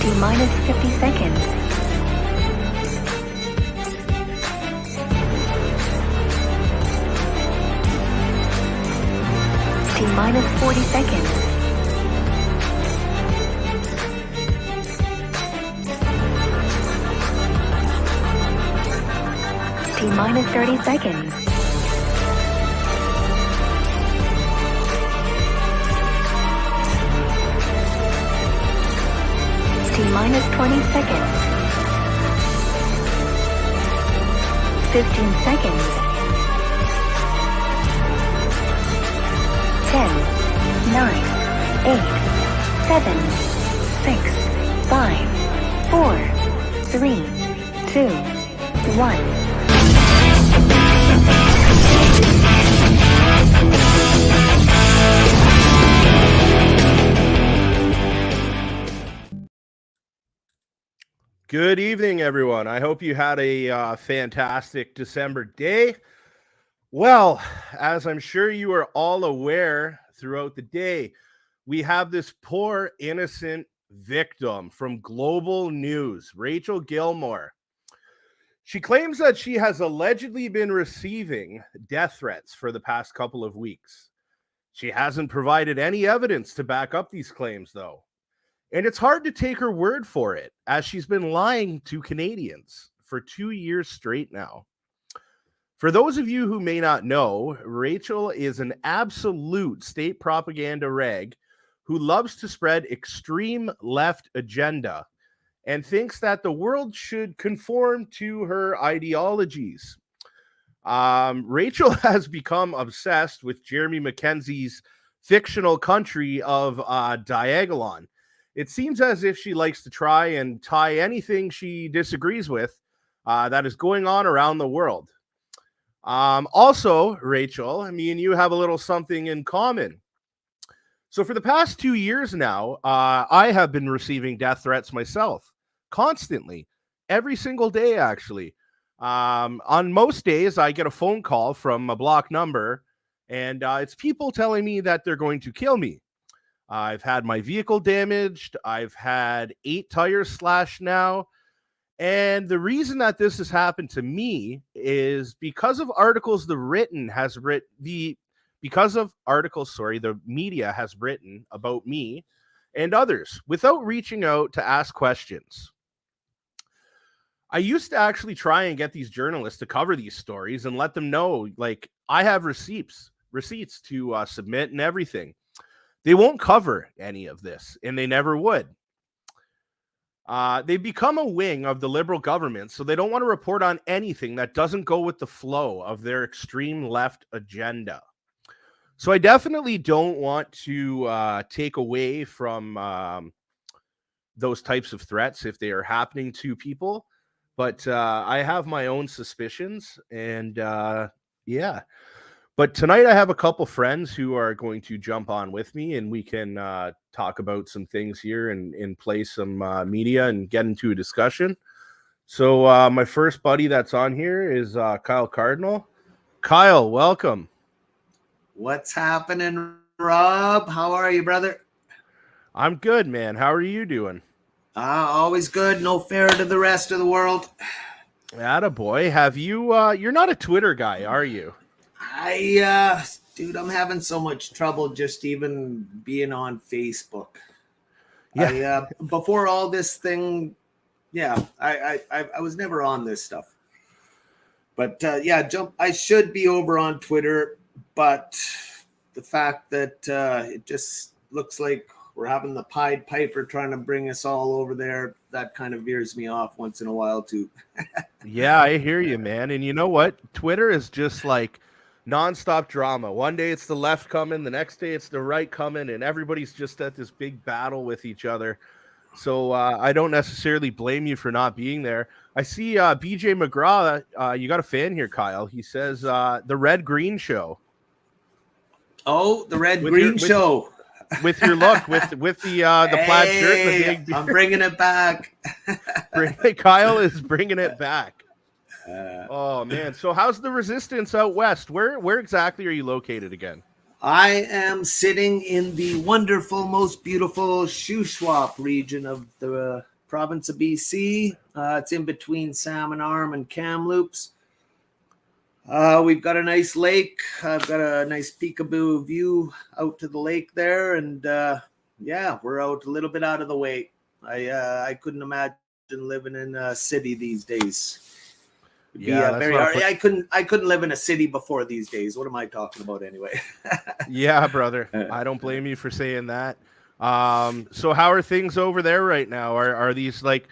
T-minus 50 seconds. T-minus 40 seconds. T-minus 30 seconds. T-minus 20 seconds. 15 seconds. 10, 9, 8, 7, 6, 5, 4, 3, 2, 1. Good evening, everyone. I hope you had a fantastic December day. Well, as I'm sure you are all aware throughout the day, we have this poor innocent victim from Global News, Rachel Gilmore. She claims that she has allegedly been receiving death threats for the past couple of weeks. She hasn't provided any evidence to back up these claims, though. And it's hard to take her word for it, as she's been lying to Canadians for 2 years straight now. For those of you who may not know, Rachel is an absolute state propaganda rag who loves to spread extreme left agenda and thinks that the world should conform to her ideologies. Rachel has become obsessed with Jeremy Mackenzie's fictional country of Diagolon. It seems as if she likes to try and tie anything she disagrees with that is going on around the world. Also, Rachel, me and you have a little something in common. So for the past 2 years now, I have been receiving death threats myself, constantly, every single day, actually. On most days, I get a phone call from a block number, and it's people telling me that they're going to kill me. I've had my vehicle damaged. I've had 8 tires slashed now. And the reason that this has happened to me is because of articles the media has written about me and others without reaching out to ask questions. I used to actually try and get these journalists to cover these stories and let them know, like, I have receipts to submit and everything. They won't cover any of this, and they never would. They've become a wing of the Liberal government, so they don't want to report on anything that doesn't go with the flow of their extreme left agenda. So I definitely don't want to take away from those types of threats if they are happening to people, but I have my own suspicions, and yeah. But tonight I have a couple friends who are going to jump on with me, and we can talk about some things here and play some media and get into a discussion. So my first buddy that's on here is Kyle Cardinal. Kyle, welcome. What's happening, Rob? How are you, brother? I'm good, man. How are you doing? Always good. No fair to the rest of the world. Attaboy. Have you, you're not a Twitter guy, are you? Dude, I'm having so much trouble just even being on Facebook. Yeah. Before all this thing, I was never on this stuff. But I should be over on Twitter, but the fact that it just looks like we're having the Pied Piper trying to bring us all over there, that kind of veers me off once in a while too. Yeah, I hear you, man. And you know what? Twitter is just like nonstop drama. One day it's the left coming, the next day it's the right coming, and everybody's just at this big battle with each other. So I don't necessarily blame you for not being there. I see BJ McGraw, you got a fan here, Kyle. He says the Red Green Show. Oh, the Red Green Show. With your look, with the plaid shirt and the big beard. I'm bringing it back. Kyle is bringing it back. Oh man! So how's the resistance out west? Where exactly are you located again? I am sitting in the wonderful, most beautiful Shuswap region of the province of BC. It's in between Salmon Arm and Kamloops. We've got a nice lake. I've got a nice peekaboo view out to the lake there, and yeah, we're out a little bit out of the way. I couldn't imagine living in a city these days. It'd Yeah, be that's very not a hard. pla- I couldn't live in a city before these days. What am I talking about anyway? Yeah, brother. I don't blame you for saying that. So how are things over there right now? Are these like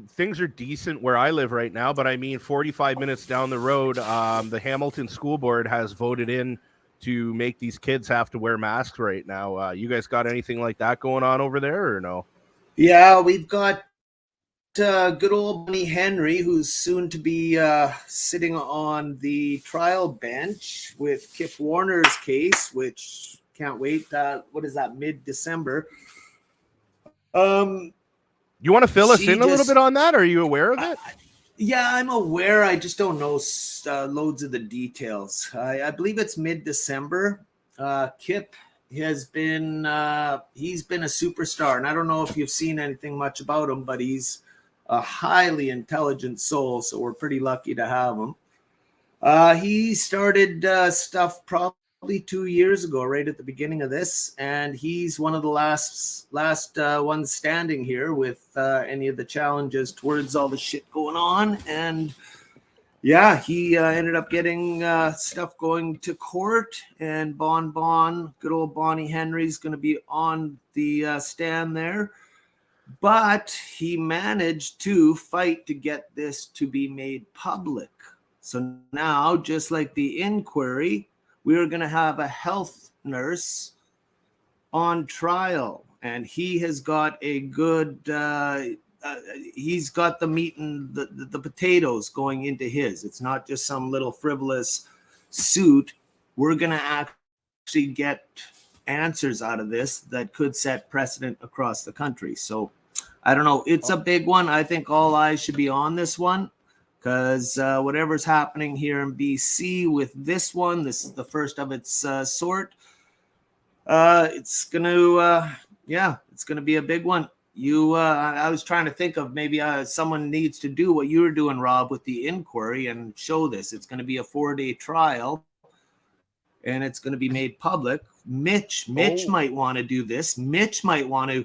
things are decent where I live right now, but I mean 45 minutes down the road, the Hamilton School Board has voted in to make these kids have to wear masks right now. You guys got anything like that going on over there or no? Yeah, we've got good old Bonnie Henry, who's soon to be sitting on the trial bench with Kip Warner's case, which can't wait. What is that, mid-December? You want to fill us in a little bit on that? Are you aware of it? Yeah, I'm aware. I just don't know loads of the details. I believe it's mid-December. Kip has been he's been a superstar, and I don't know if you've seen anything much about him, but he's a highly intelligent soul, so we're pretty lucky to have him. He started stuff probably 2 years ago, right at the beginning of this, and he's one of the last ones standing here with any of the challenges towards all the shit going on. And yeah, he ended up getting stuff going to court, and good old Bonnie Henry's going to be on the stand there. But he managed to fight to get this to be made public. So now, just like the inquiry, we are going to have a health nurse on trial, and he has got a good, he's got the meat and the potatoes going into his. It's not just some little frivolous suit. We're going to actually get answers out of this that could set precedent across the country. So I don't know. It's a big one. I think all eyes should be on this one, because whatever's happening here in BC with this one, this is the first of its sort. It's going to be a big one. I was trying to think of maybe someone needs to do what you were doing, Rob, with the inquiry and show this. It's going to be a 4-day trial, and it's going to be made public. Mitch might want to do this. Mitch might want to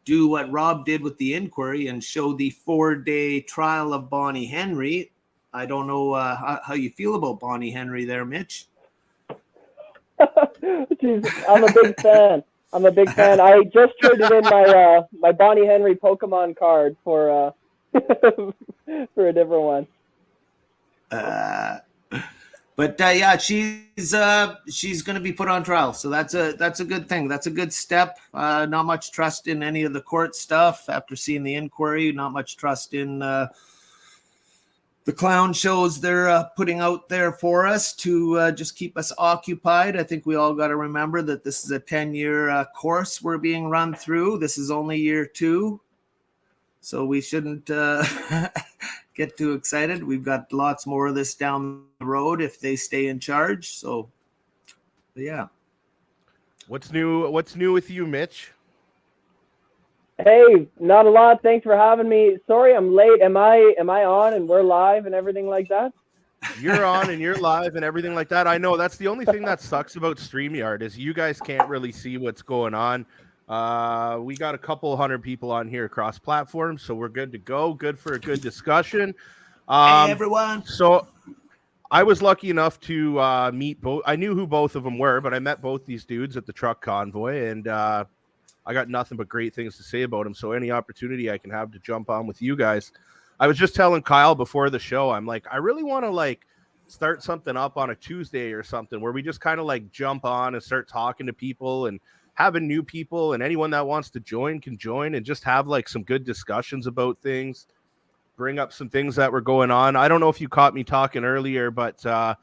do what Rob did with the inquiry and show the 4-day trial of Bonnie Henry. I don't know how you feel about Bonnie Henry there, Mitch. Jeez, I'm a big fan. I just traded in my Bonnie Henry Pokemon card for for a different one. But yeah, she's going to be put on trial, so that's a good thing. That's a good step. Not much trust in any of the court stuff after seeing the inquiry. Not much trust in the clown shows they're putting out there for us to just keep us occupied. I think we all got to remember that this is a 10-year course we're being run through. This is only year 2, so we shouldn't get too excited. We've got lots more of this down the road if they stay in charge. So, yeah. What's new with you, Mitch? Hey, not a lot. Thanks for having me. Sorry, I'm late. Am I on and we're live and everything like that? You're on and you're live and everything like that. I know that's the only thing that sucks about StreamYard is you guys can't really see what's going on. We got a couple hundred people on here across platforms, so we're good to go. Good for a good discussion. Hey, everyone. So I was lucky enough to meet both. I knew who both of them were, but I met both these dudes at the truck convoy, and I got nothing but great things to say about them. So any opportunity I can have to jump on with you guys. I was just telling Kyle before the show, I'm like, I really want to start something up on a Tuesday or something where we just kind of jump on and start talking to people and having new people, and anyone that wants to join can join, and just have some good discussions about things, bring up some things that were going on. I don't know if you caught me talking earlier, but I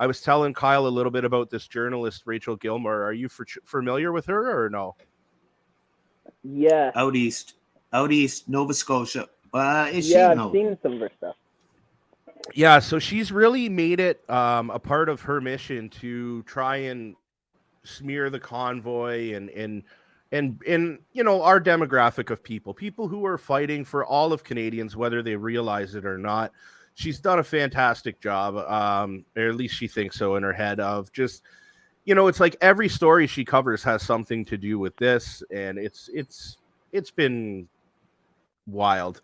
was telling Kyle a little bit about this journalist, Rachel Gilmore. Are you familiar with her or no? Yeah. Out east, Nova Scotia. Is she? Yeah, No. I've seen some of her stuff. Yeah, so she's really made it a part of her mission to try and smear the convoy and and in our demographic of people who are fighting for all of Canadians, whether they realize it or not. She's done a fantastic job, or at least she thinks so in her head, of just, it's like every story she covers has something to do with this, and it's been wild.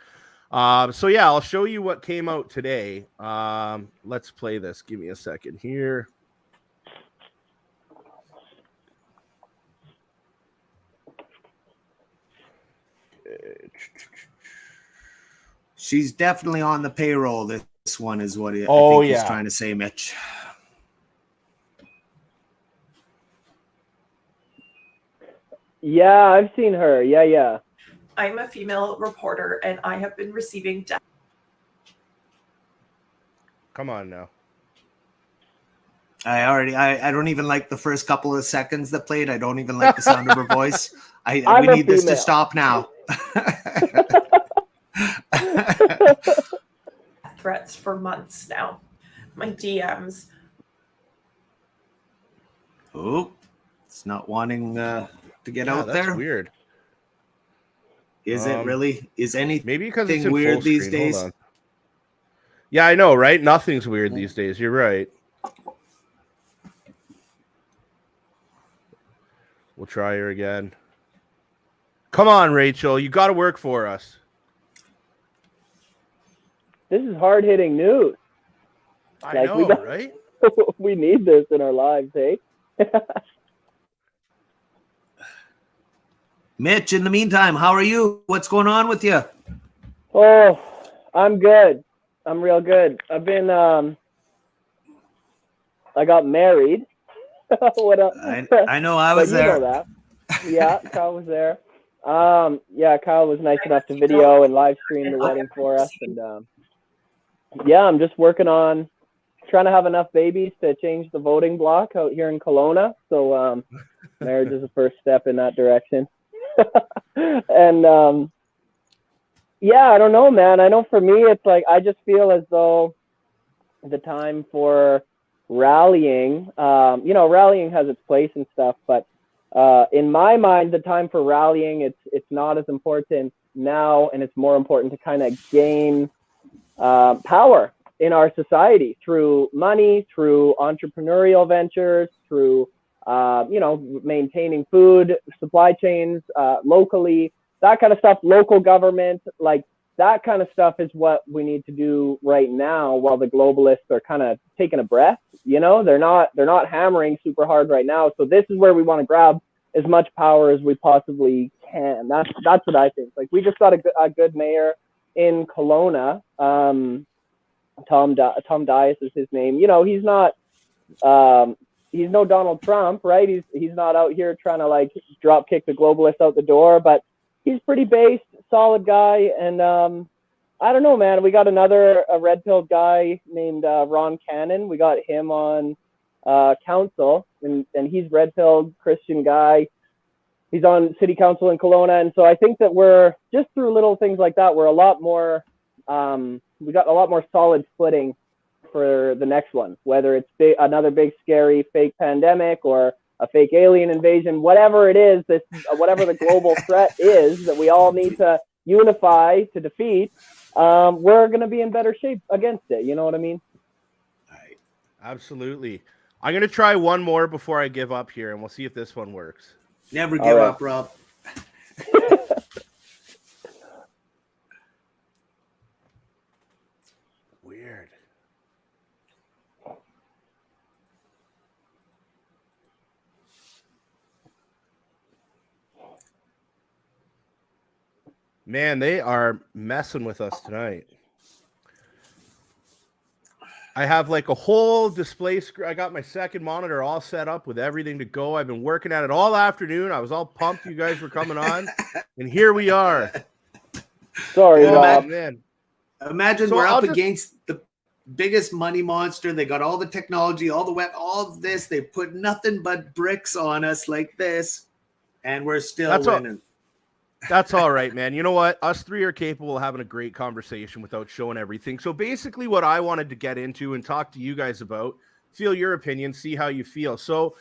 So yeah, I'll show you what came out today. Let's play this. Give me a second here. She's definitely on the payroll. This one is what I think he's trying to say, Mitch. Yeah, I've seen her. Yeah. I'm a female reporter, and I have been receiving death. Come on now. I don't even like the first couple of seconds that played. I don't even like the sound of her voice. We need this to stop now. Threats for months now. My DMs. Oh, it's not wanting to get out there. That's weird. Is it really? Is anything maybe because it's in weird full these screen? days? Hold on. Yeah, I know, right? Nothing's weird these days. You're right. We'll try her again. Come on, Rachel. You got to work for us. This is hard-hitting news. I know, right? We need this in our lives, hey? Mitch, in the meantime, how are you? What's going on with you? Oh, I'm good. I'm real good. I've been, I got married. What else? I know I was there. You know that. Yeah, Kyle was there. Yeah, Kyle was nice enough to video and live stream the wedding for us. And yeah, I'm just working on trying to have enough babies to change the voting block out here in Kelowna. So marriage is the first step in that direction. And yeah, I don't know, man. I know for me, it's like I just feel as though the time for rallying, rallying has its place and stuff, but in my mind, the time for rallying, it's not as important now, and it's more important to kind of gain power in our society through money, through entrepreneurial ventures, through maintaining food supply chains locally, that kind of stuff, local government, like that kind of stuff is what we need to do right now while the globalists are kind of taking a breath. They're not hammering super hard right now. So this is where we want to grab as much power as we possibly can. That's what I think. Like we just got a good mayor in Kelowna. Tom Dias is his name. He's not he's no Donald Trump, right? He's not out here trying to like drop kick the globalists out the door, but he's pretty based, solid guy. And I don't know, man. We got a red-pilled guy named Ron Cannon. We got him on council, and he's red-pilled, Christian guy. He's on city council in Kelowna. And so I think that we're just through little things like that, we're a lot more, we got a lot more solid footing for the next one, whether it's another big, scary fake pandemic or a fake alien invasion, whatever it is, whatever the global threat is that we all need to unify to defeat, we're going to be in better shape against it. You know what I mean? Right. Absolutely. I'm going to try one more before I give up here, and we'll see if this one works. Never give up, Rob. Weird. Man, they are messing with us tonight. I have like a whole display screen. I got my second monitor all set up with everything to go. I've been working at it all afternoon. I was all pumped you guys were coming on. And here we are. Sorry, Rob. Man. Imagine we're up against the biggest money monster. They got all the technology, all the web, all of this. They put nothing but bricks on us like this. And we're still winning. That's all right, man. You know what? Us three are capable of having a great conversation without showing everything. So basically what I wanted to get into and talk to you guys about, feel your opinion, see how you feel. So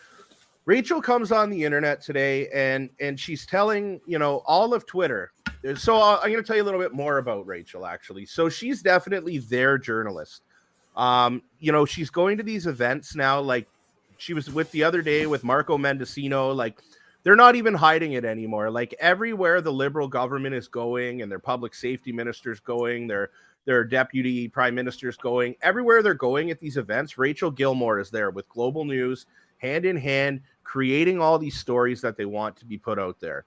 Rachel comes on the internet today and she's telling, all of Twitter. So I'm going to tell you a little bit more about Rachel, actually. So she's definitely their journalist. She's going to these events now, like she was with the other day with Marco Mendocino. Like, they're not even hiding it anymore. Like, everywhere the Liberal government is going and their public safety ministers going, their deputy prime ministers going, everywhere they're going at these events, Rachel Gilmore is there with Global News, hand in hand, creating all these stories that they want to be put out there.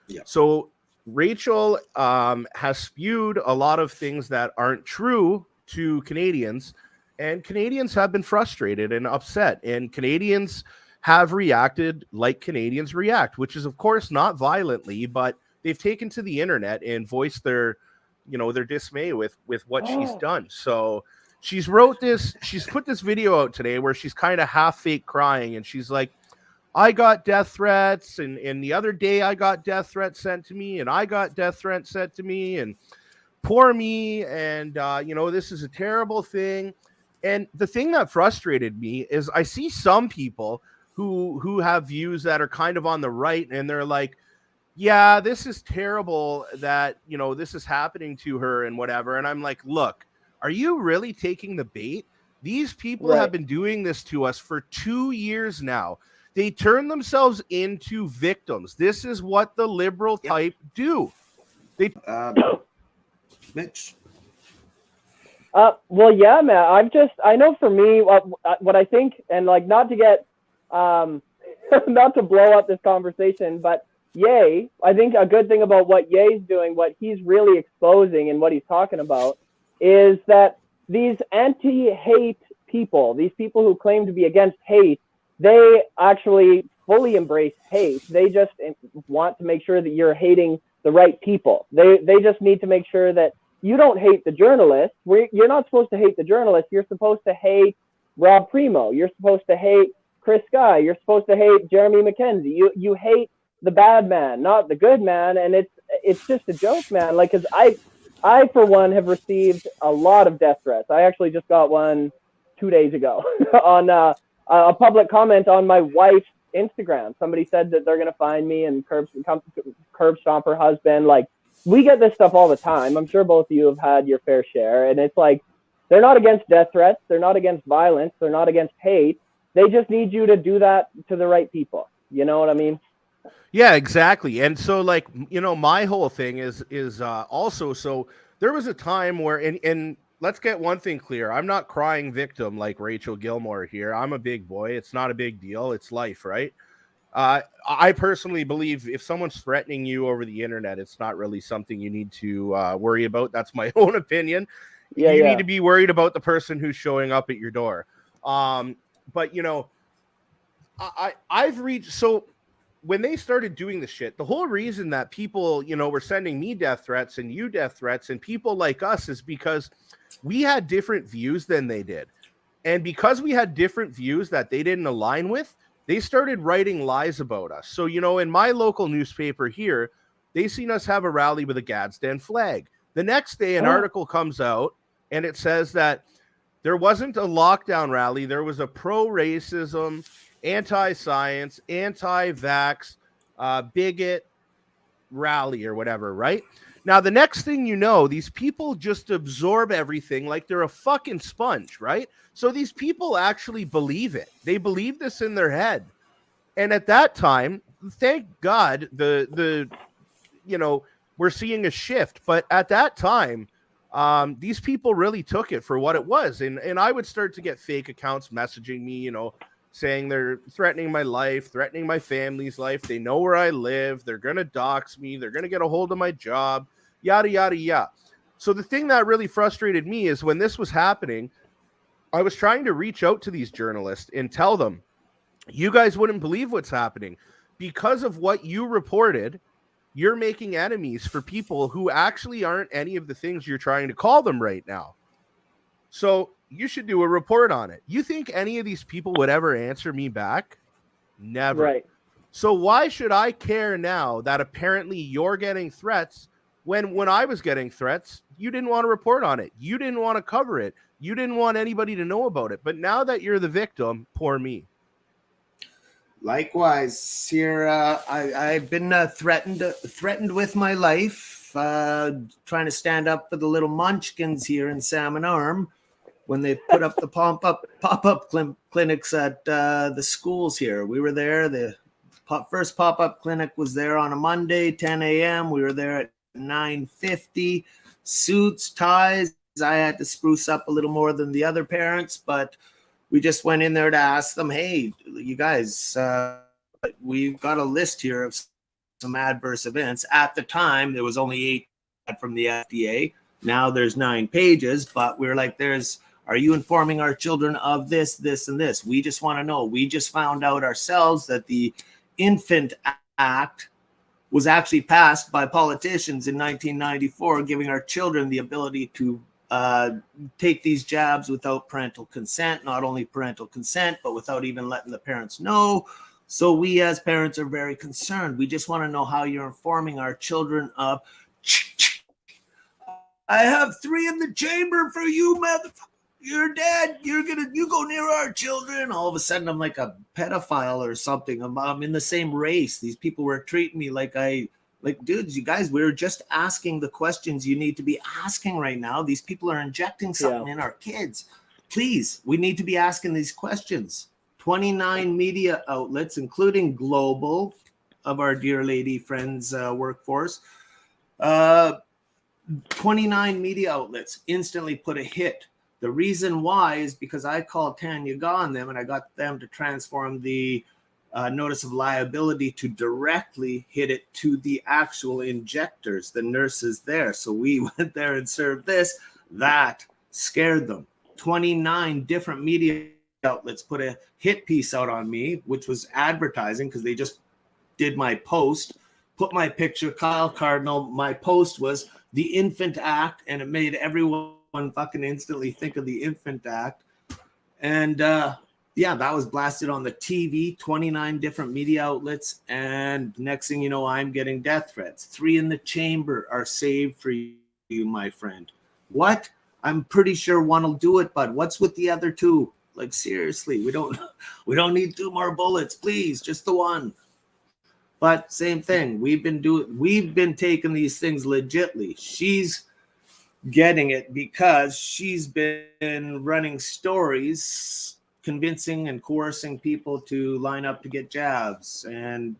Yeah. So Rachel has spewed a lot of things that aren't true to Canadians, and Canadians have been frustrated and upset, and Canadians have reacted like Canadians react, which is, of course, not violently, but they've taken to the internet and voiced their dismay with what she's done. So she's put this video out today where she's kind of half fake crying, and she's like, I got death threats, and the other day I got death threats sent to me, and I got death threats sent to me, and poor me, and this is a terrible thing. And the thing that frustrated me is I see some people who have views that are kind of on the right, and they're like, yeah, this is terrible that, this is happening to her and whatever. And I'm like, look, are you really taking the bait? These people have been doing this to us for 2 years now. They turn themselves into victims. This is what the liberal type do. They Mitch. Well, yeah, man. I know for me, what I think, and like, not to get, not to blow up this conversation, but Ye, I think a good thing about what Ye's doing, what he's really exposing and what he's talking about, is that these anti-hate people, these people who claim to be against hate, they actually fully embrace hate. They just want to make sure that you're hating the right people. They just need to make sure that you don't hate the journalist. You're not supposed to hate the journalist. You're supposed to hate Rob Primo. You're supposed to hate Chris Guy. You're supposed to hate Jeremy McKenzie. You hate the bad man, not the good man. And it's just a joke, man. Like, cause I for one have received a lot of death threats. I actually just got one 2 days ago on a public comment on my wife's Instagram. Somebody said that they're going to find me and curb stomp her husband. Like, we get this stuff all the time. I'm sure both of you have had your fair share. And it's like, they're not against death threats. They're not against violence. They're not against hate. They just need you to do that to the right people. You know what I mean? Yeah, exactly. And so, like, my whole thing is also, so there was a time where, and let's get one thing clear. I'm not crying victim like Rachel Gilmore here. I'm a big boy. It's not a big deal. It's life, right? I personally believe if someone's threatening you over the internet, it's not really something you need to worry about. That's my own opinion. You need to be worried about the person who's showing up at your door. But I've reached, so when they started doing the shit, the whole reason that people, were sending me death threats and you death threats and people like us is because we had different views than they did. And because we had different views that they didn't align with, they started writing lies about us. So, in my local newspaper here, they seen us have a rally with a Gadsden flag. The next day, an article comes out and it says that there wasn't a lockdown rally. There was a pro-racism, anti-science, anti-vax, bigot rally or whatever, right? Now, the next thing you know, these people just absorb everything like they're a fucking sponge, right? So these people actually believe it. They believe this in their head. And at that time, thank God, we're seeing a shift. But at that time, these people really took it for what it was. And I would start to get fake accounts messaging me, saying they're threatening my life, threatening my family's life. They know where I live. They're going to dox me. They're going to get a hold of my job, yada, yada, yada. So the thing that really frustrated me is when this was happening, I was trying to reach out to these journalists and tell them, you guys wouldn't believe what's happening. Because of what you reported, you're making enemies for people who actually aren't any of the things you're trying to call them right now. So you should do a report on it. You think any of these people would ever answer me back? Never. Right. So why should I care now that apparently you're getting threats when I was getting threats, you didn't want to report on it. You didn't want to cover it. You didn't want anybody to know about it. But now that you're the victim, poor me. Likewise, here I've been threatened with my life, trying to stand up for the little munchkins here in Salmon Arm when they put up the pop-up clinics at the schools here. We were there. The first pop-up clinic was there on a Monday, 10 a.m. We were there at 9:50. Suits, ties. I had to spruce up a little more than the other parents, but we just went in there to ask them, hey, you guys, we've got a list here of some adverse events. At the time, there was only 8 from the FDA. Now there's 9 pages, but we're like, are you informing our children of this, this, and this? We just want to know. We just found out ourselves that the Infant Act was actually passed by politicians in 1994, giving our children the ability to take these jabs without parental consent, not only parental consent, but without even letting the parents know. So we as parents are very concerned. We just want to know how you're informing our children of, I have 3 in the chamber for you, motherfucker. You're dead. You go near our children. All of a sudden, I'm like a pedophile or something. I'm in the same race. These people were treating me like dudes, you guys, we're just asking the questions you need to be asking right now. These people are injecting something in our kids. Please, we need to be asking these questions. 29 media outlets, including Global, of our dear lady friends workforce. 29 media outlets instantly put a hit. The reason why is because I called Tanya Gaw on them and I got them to transform the notice of liability to directly hit it to the actual injectors, the nurses there. So we went there and served this. That scared them. 29 different media outlets put a hit piece out on me, which was advertising because they just did my post, put my picture, Kyle Cardinal. My post was the Infant Act, and it made everyone fucking instantly think of the Infant Act. And yeah, that was blasted on the TV, 29 different media outlets. And next thing you know, I'm getting death threats. 3 in the chamber are saved for you, my friend. What? I'm pretty sure one will do it, but what's with the other 2? Like, seriously, we don't need 2 more bullets, please, just the one. But same thing. We've been taking these things legitly. She's getting it because she's been running stories convincing and coercing people to line up to get jabs, and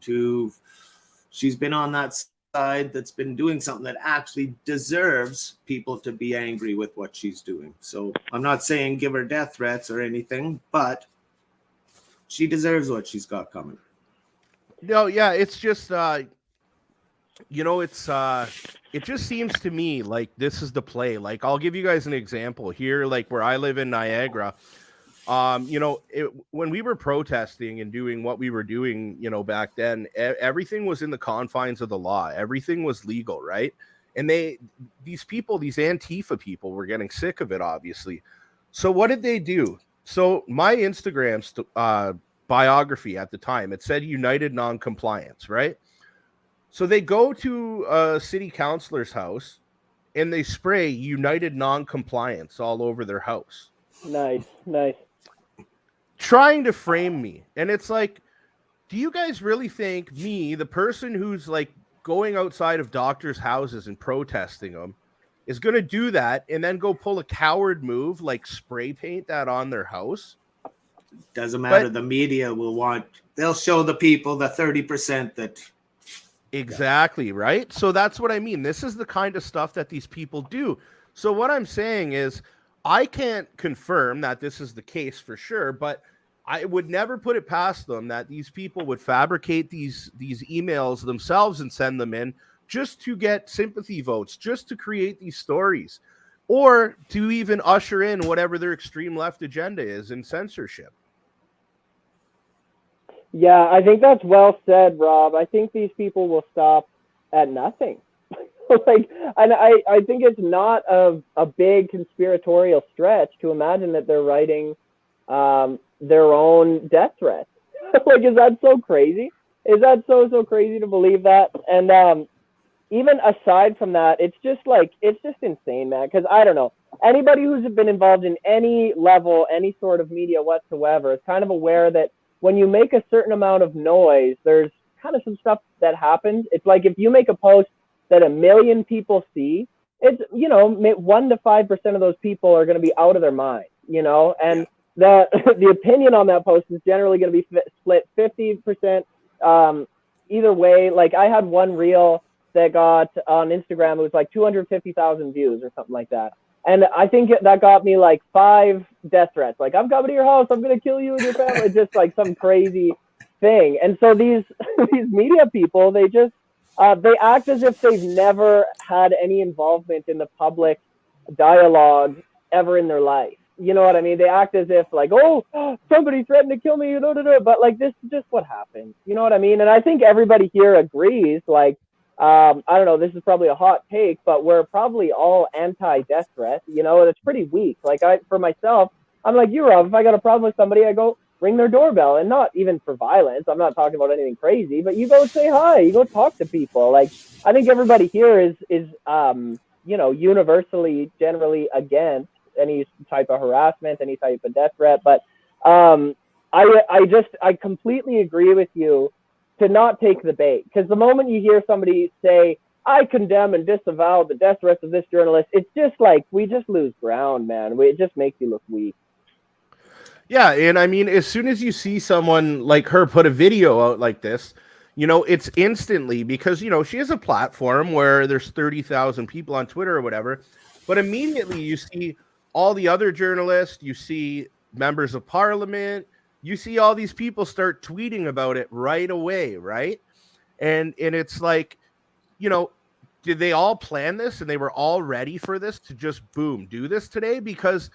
she's been on that side that's been doing something that actually deserves people to be angry with what she's doing. So I'm not saying give her death threats or anything, but she deserves what she's got coming. No, yeah, it's just it just seems to me like this is the play. Like, I'll give you guys an example here, like where I live in Niagara. When we were protesting and doing what we were doing, back then, everything was in the confines of the law. Everything was legal, right? And these Antifa people were getting sick of it, obviously. So what did they do? So my Instagram's biography at the time, it said United Non-Compliance, right? So they go to a city councilor's house and they spray United Non-Compliance all over their house. Nice. Trying to frame me. And it's like, do you guys really think me, the person who's like going outside of doctors' houses and protesting them, is going to do that and then go pull a coward move like spray paint that on their house? Doesn't matter. The media they'll show the people the 30% that. Exactly, right? So that's what I mean. This is the kind of stuff that these people do. So what I'm saying is, I can't confirm that this is the case for sure, but I would never put it past them that these people would fabricate these emails themselves and send them in just to get sympathy votes, just to create these stories, or to even usher in whatever their extreme left agenda is in censorship. Yeah, I think that's well said, Rob. I think these people will stop at nothing. And I think it's not a big conspiratorial stretch to imagine that they're writing their own death threats. Is that so crazy? Is that so crazy to believe that? And even aside from that, it's just insane, man. Because I don't know, anybody who's been involved in any level, any sort of media whatsoever, is kind of aware that when you make a certain amount of noise, there's kind of some stuff that happens. It's like if you make a post that 1 million people see, it's, 1 to 5% of those people are going to be out of their mind, and the opinion on that post is generally going to be split 50% either way. Like I had one reel that got on Instagram, it was like 250,000 views or something like that. And I think that got me like 5 death threats. Like, I'm coming to your house, I'm going to kill you and your family. It's just like some crazy thing. And so these media people, they just, they act as if they've never had any involvement in the public dialogue ever in their life. You know what I mean? They act as if like, oh, somebody threatened to kill me, but like, this is just what happened. You know what I mean? And I think everybody here agrees, like, I don't know, this is probably a hot take, but we're probably all anti-death threat. It's pretty weak. Like for myself, I'm like you, Rob, if I got a problem with somebody, I go ring their doorbell, and not even for violence. I'm not talking about anything crazy, but you go say hi, you go talk to people. Like, I think everybody here is universally, generally against any type of harassment, any type of death threat. But I completely agree with you to not take the bait, because the moment you hear somebody say, I condemn and disavow the death threats of this journalist, it's just like, we just lose ground, man. It just makes you look weak. Yeah, and I mean, as soon as you see someone like her put a video out like this, it's instantly, because, she has a platform where there's 30,000 people on Twitter or whatever, but immediately you see all the other journalists, you see members of parliament, you see all these people start tweeting about it right away, right? And it's like, did they all plan this and they were all ready for this to just boom, do this today? Because,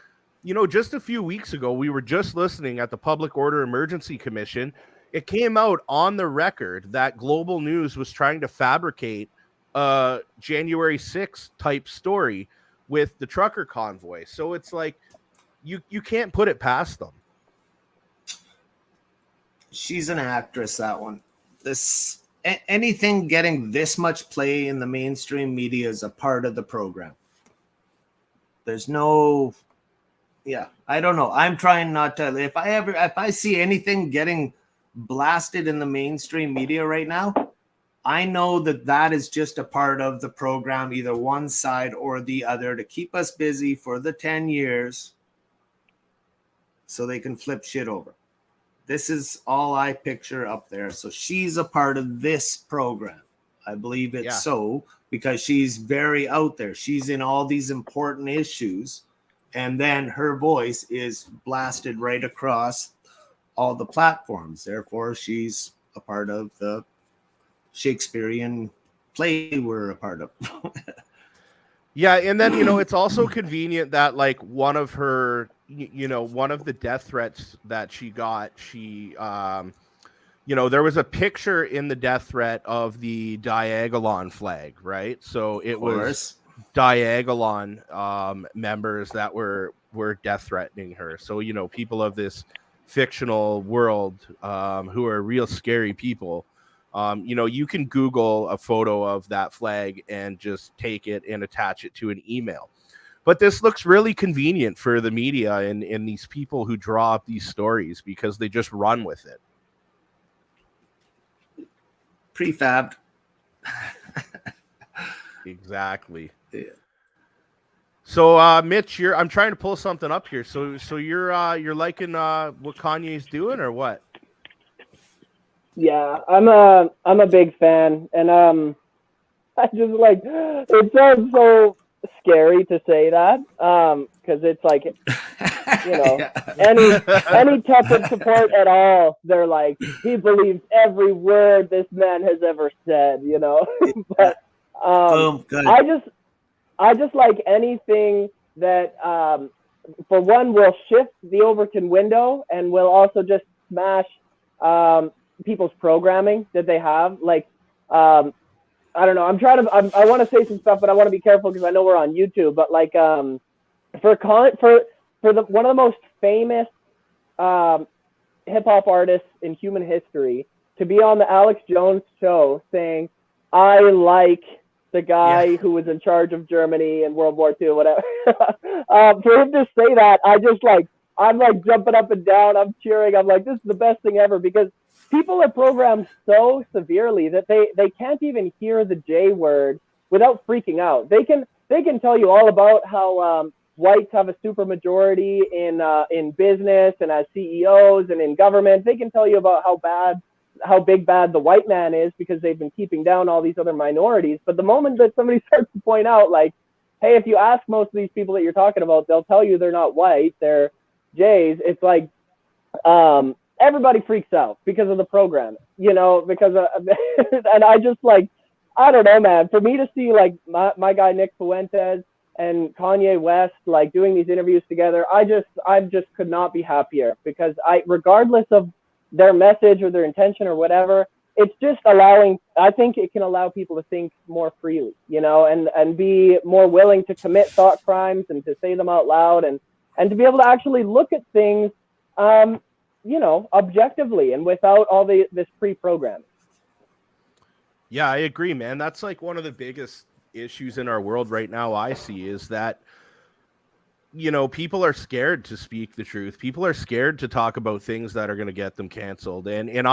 just a few weeks ago, we were just listening at the Public Order Emergency Commission. It came out on the record that Global News was trying to fabricate a January 6th type story with the trucker convoy. So it's like, you can't put it past them. She's an actress, that one. Anything getting this much play in the mainstream media is a part of the program. There's no, I don't know. I'm trying not to. If I see anything getting blasted in the mainstream media right now, I know that is just a part of the program, either one side or the other, to keep us busy for the 10 years so they can flip shit over. This is all I picture up there. So she's a part of this program. I believe it's so, because she's very out there. She's in all these important issues. And then her voice is blasted right across all the platforms. Therefore, she's a part of the Shakespearean play we're a part of. Yeah, and then, it's also convenient that, like, one of her, one of the death threats that she got, there was a picture in the death threat of the Diagolon flag, right? So it was Diagolon members that were death threatening her. So, people of this fictional world who are real scary people. You can Google a photo of that flag and just take it and attach it to an email. But this looks really convenient for the media and these people who draw up these stories, because they just run with it. Prefabbed. Exactly. Yeah. So, Mitch, I'm trying to pull something up here. So you're liking what Kanye's doing, or what? Yeah, I'm a big fan, and I just like, it sounds so scary to say that, because it's like, any tepid support at all, they're like, he believes every word this man has ever said, But Boom, good. I just like anything that, for one, will shift the Overton window, and will also just smash people's programming that they have. Like, I don't know, I want to say some stuff, but I want to be careful because I know we're on YouTube, but like, for one of the most famous hip hop artists in human history to be on the Alex Jones show saying, I like the guy who was in charge of Germany in World War II, whatever. For him to say that, I just like, I'm like jumping up and down. I'm cheering. I'm like, this is the best thing ever, because people are programmed so severely that they can't even hear the J word without freaking out. They can tell you all about how whites have a super majority in business and as CEOs and in government. They can tell you about how big bad the white man is because they've been keeping down all these other minorities. But the moment that somebody starts to point out, like, hey, if you ask most of these people that you're talking about, they'll tell you they're not white, they're Jays. It's like everybody freaks out because of the program, because and I just like, I don't know, man. For me to see like my guy Nick Fuentes and Kanye West like doing these interviews together, I just could not be happier, because regardless of their message or their intention or whatever, it's just I think it can allow people to think more freely, and be more willing to commit thought crimes and to say them out loud, and to be able to actually look at things, objectively and without all this pre-programming. Yeah, I agree, man. That's like one of the biggest issues in our world right now, I see, is that, people are scared to speak the truth. People are scared to talk about things that are going to get them canceled. And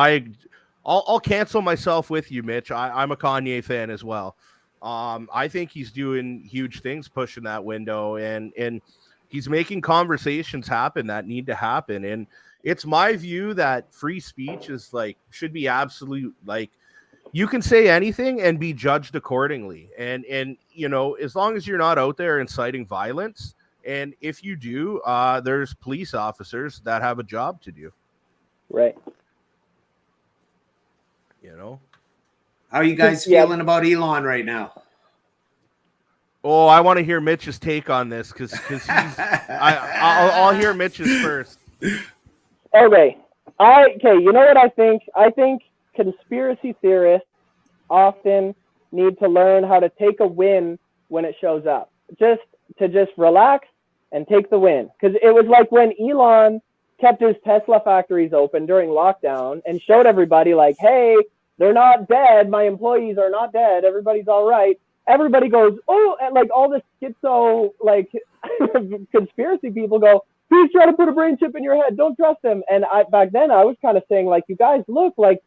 I'll cancel myself with you, Mitch. I'm a Kanye fan as well. I think he's doing huge things pushing that window, and he's making conversations happen that need to happen. And it's my view that free speech is should be absolute. Like, you can say anything and be judged accordingly. And as long as you're not out there inciting violence, and if you do, there's police officers that have a job to do. Right. How are you guys feeling about Elon right now? Oh, I want to hear Mitch's take on this, because I'll hear Mitch's first. Okay. You know what I think? I think conspiracy theorists often need to learn how to take a win when it shows up. Just relax and take the win. Because it was like when Elon kept his Tesla factories open during lockdown and showed everybody like, hey, they're not dead. My employees are not dead. Everybody's all right. Everybody goes, oh, and like all this schizo, like conspiracy people go, he's trying to put a brain chip in your head. Don't trust him. And back then I was kind of saying, like, you guys, look, like,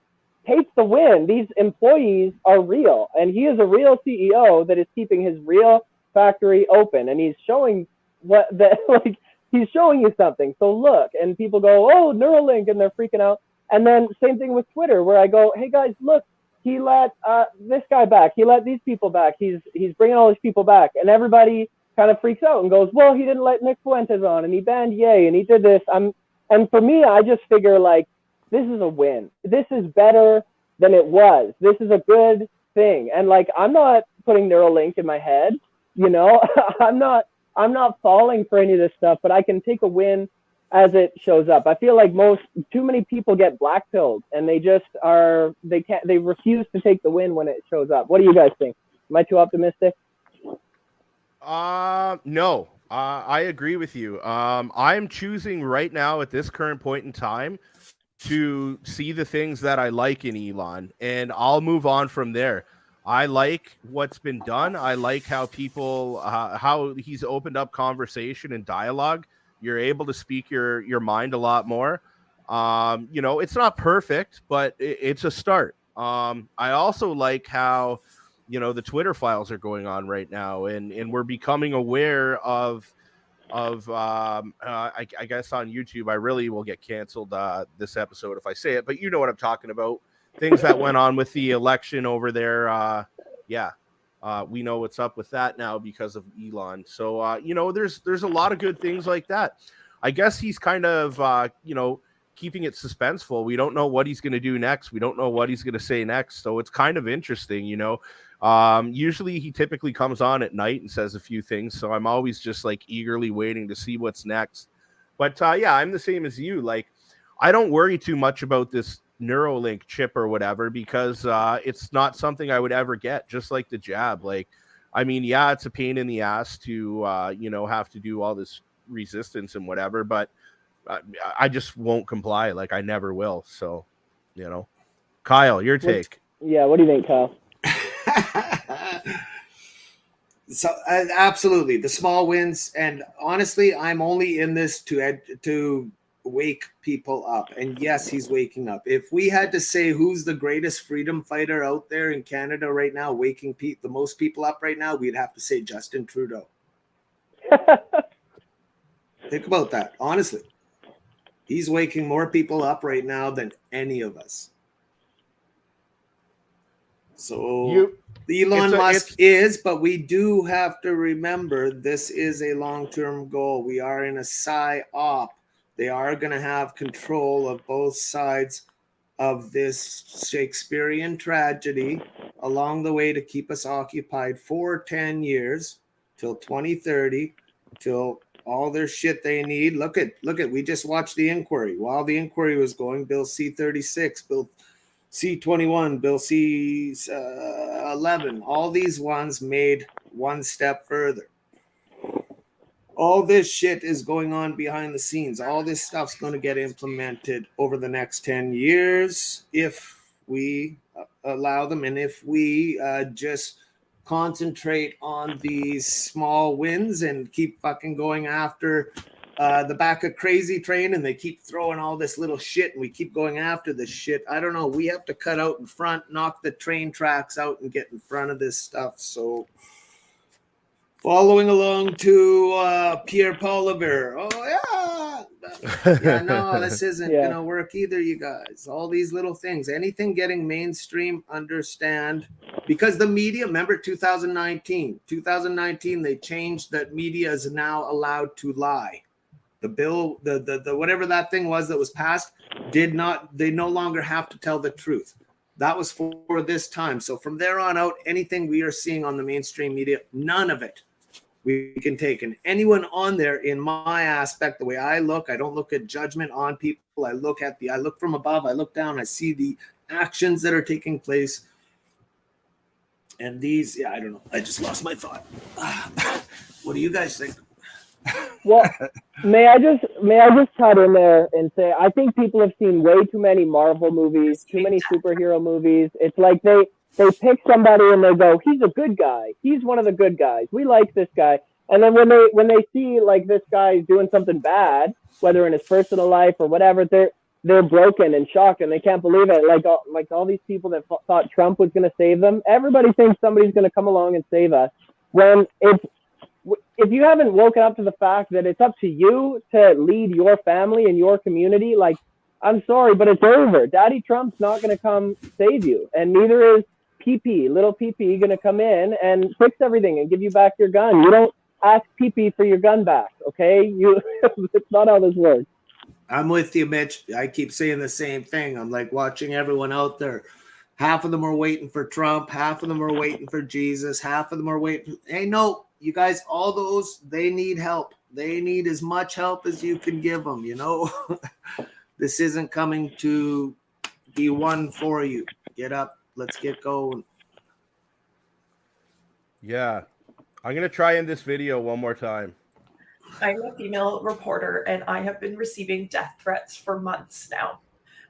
take the win. These employees are real, and he is a real CEO that is keeping his real factory open, and he's showing he's showing you something. So look, and people go, oh, Neuralink, and they're freaking out. And then same thing with Twitter, where I go, hey guys, look, he let this guy back. He let these people back. He's bringing all these people back, and everybody kind of freaks out and goes, well, he didn't let Nick Fuentes on, and he banned Ye, and he did this. And for me, I just figure like, this is a win. This is better than it was. This is a good thing. And like, I'm not putting Neuralink in my head, I'm not falling for any of this stuff, but I can take a win as it shows up. I feel like too many people get black-pilled, and they refuse to take the win when it shows up. What do you guys think? Am I too optimistic? No, I agree with you. I'm choosing right now at this current point in time to see the things that I like in Elon, and I'll move on from there. I like what's been done. I like how how he's opened up conversation and dialogue. You're able to speak your mind a lot more. It's not perfect, but it's a start. I also like how, the Twitter files are going on right now, and we're becoming aware of I guess on YouTube, I really will get canceled this episode if I say it, but you know what I'm talking about. Things that went on with the election over there. We know what's up with that now because of Elon. So, there's a lot of good things like that. I guess he's kind of, keeping it suspenseful. We don't know what he's going to do next. We don't know what he's going to say next. So it's kind of interesting, Usually he typically comes on at night and says a few things. So I'm always just like eagerly waiting to see what's next. But I'm the same as you. Like, I don't worry too much about this Neuralink chip or whatever, because it's not something I would ever get, just like the jab. Like, I mean, it's a pain in the ass to, have to do all this resistance and whatever, but I just won't comply. Like, I never will. So, Kyle, your take. What do you think, Kyle? So absolutely, the small wins. And honestly, I'm only in this to wake people up. And yes, he's waking up. If we had to say who's the greatest freedom fighter out there in Canada right now, waking the most people up right now, we'd have to say Justin Trudeau. Think about that. Honestly, he's waking more people up right now than any of us. So Elon Musk is, but we do have to remember this is a long-term goal. We are in a psyop. They are going to have control of both sides of this Shakespearean tragedy along the way to keep us occupied for 10 years till 2030, till all their shit they need. Look at, we just watched the inquiry. While the inquiry was going, Bill C-36, Bill C-21, Bill C-11, all these ones made one step further. All this shit is going on behind the scenes. All this stuff's going to get implemented over the next 10 years if we allow them, and if we just concentrate on these small wins and keep fucking going after the back of crazy train, and they keep throwing all this little shit and we keep going after this shit. I don't know. We have to cut out in front, knock the train tracks out and get in front of this stuff. So following along to Pierre Polivier. Oh, yeah. Yeah, no, this isn't going to work either, you guys. All these little things. Anything getting mainstream, understand. Because the media, remember 2019, they changed that media is now allowed to lie. The bill, the whatever that thing was that was passed, they no longer have to tell the truth. That was for this time. So from there on out, anything we are seeing on the mainstream media, none of it we can take. And anyone on there, in my aspect, the way I look, I don't look at judgment on people. I look from above, I look down, I see the actions that are taking place. And these, I don't know. I just lost my thought. What do you guys think? Well, may I just cut in there and say, I think people have seen way too many Marvel movies, too many superhero movies. It's like they pick somebody and they go, he's a good guy. He's one of the good guys. We like this guy. And then when they see like this guy doing something bad, whether in his personal life or whatever, they're broken and shocked and they can't believe it. Like all these people that thought Trump was going to save them, everybody thinks somebody's going to come along and save us. When if you haven't woken up to the fact that it's up to you to lead your family and your community, like, I'm sorry, but it's over. Daddy Trump's not going to come save you. And neither is little PP going to come in and fix everything and give you back your gun. You don't ask PP for your gun back, okay? It's not how this works. I'm with you, Mitch. I keep saying the same thing. I'm like watching everyone out there. Half of them are waiting for Trump. Half of them are waiting for Jesus. Half of them are waiting. Hey, no, you guys, all those, they need help. They need as much help as you can give them, you know. This isn't coming to be one for you. Get up. Let's get going. Yeah. I'm going to try in this video one more time. I'm a female reporter, and I have been receiving death threats for months now.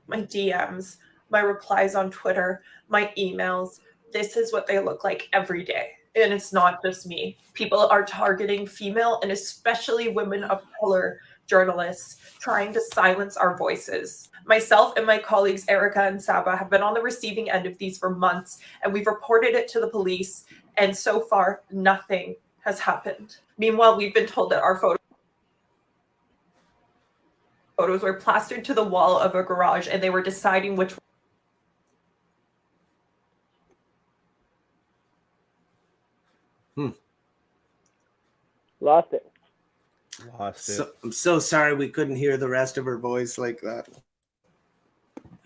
My DMs, my replies on Twitter, my emails, this is what they look like every day. And it's not just me. People are targeting female and especially women of color journalists, trying to silence our voices. Myself and my colleagues, Erica and Saba, have been on the receiving end of these for months, and we've reported it to the police, and so far, nothing has happened. Meanwhile, we've been told that our photos were plastered to the wall of a garage, and they were deciding which Lost it. I'm so sorry we couldn't hear the rest of her voice like that.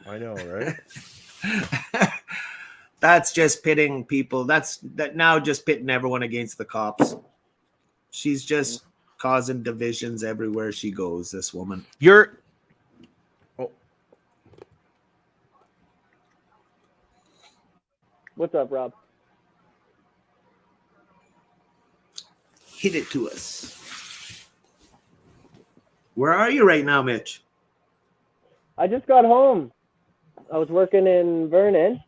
I know, right? That's just pitting people. That now just pitting everyone against the cops. She's just causing divisions everywhere she goes, this woman. What's up, Rob? Hit it to us. Where are you right now, Mitch? I just got home. I was working in Vernon,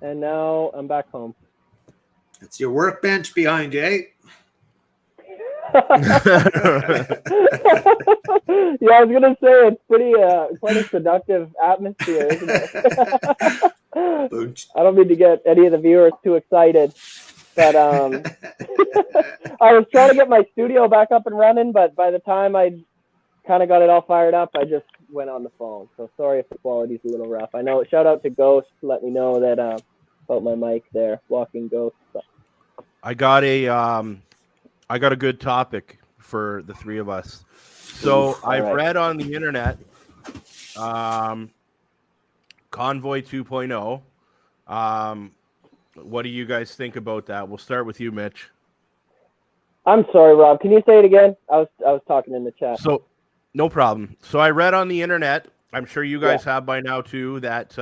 and now I'm back home. It's your workbench behind you, eh? Yeah, I was gonna say it's pretty quite a seductive atmosphere, isn't it? I don't mean to get any of the viewers too excited, but I was trying to get my studio back up and running, but by the time I kind of got it all fired up, I just went on the phone. So sorry if the quality's a little rough. I know. Shout out to Ghost to let me know that about my mic there, Walking Ghost. So. I got a good topic for the three of us. So I've read on the internet, Convoy 2.0. What do you guys think about that? We'll start with you, Mitch. I'm sorry, Rob. Can you say it again? I was talking in the chat. So, no problem. So I read on the internet, I'm sure you guys have by now too, that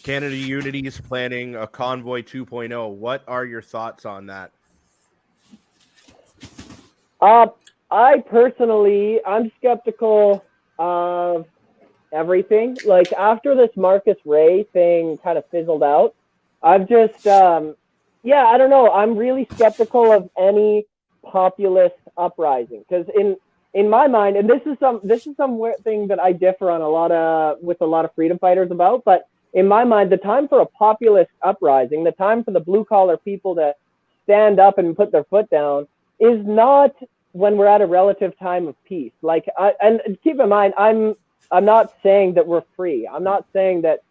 Canada Unity is planning a Convoy 2.0. What are your thoughts on that? I personally, I'm skeptical of everything. Like after this Marcus Ray thing kind of fizzled out, I've just, I don't know. I'm really skeptical of any populist uprising because in my mind, and this is some weird thing that I differ on with a lot of freedom fighters about, but in my mind, the time for a populist uprising, the time for the blue collar people to stand up and put their foot down is not when we're at a relative time of peace. Like, and keep in mind, I'm not saying that we're free. I'm not saying that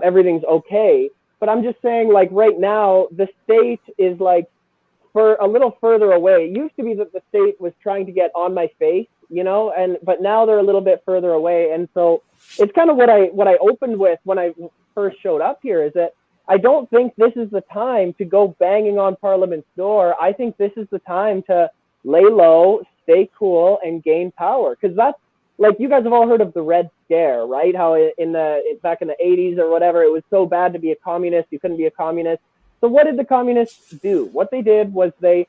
everything's okay, but I'm just saying, like, right now, the state is like for a little further away. It used to be that the state was trying to get on my face, but now they're a little bit further away. And so it's kind of what I opened with when I first showed up here is that I don't think this is the time to go banging on Parliament's door. I think this is the time to lay low, stay cool, and gain power. Because that's, like, you guys have all heard of the Red Scare, right? How back in the 80s or whatever, it was so bad to be a communist, you couldn't be a communist. So what did the communists do? What they did was they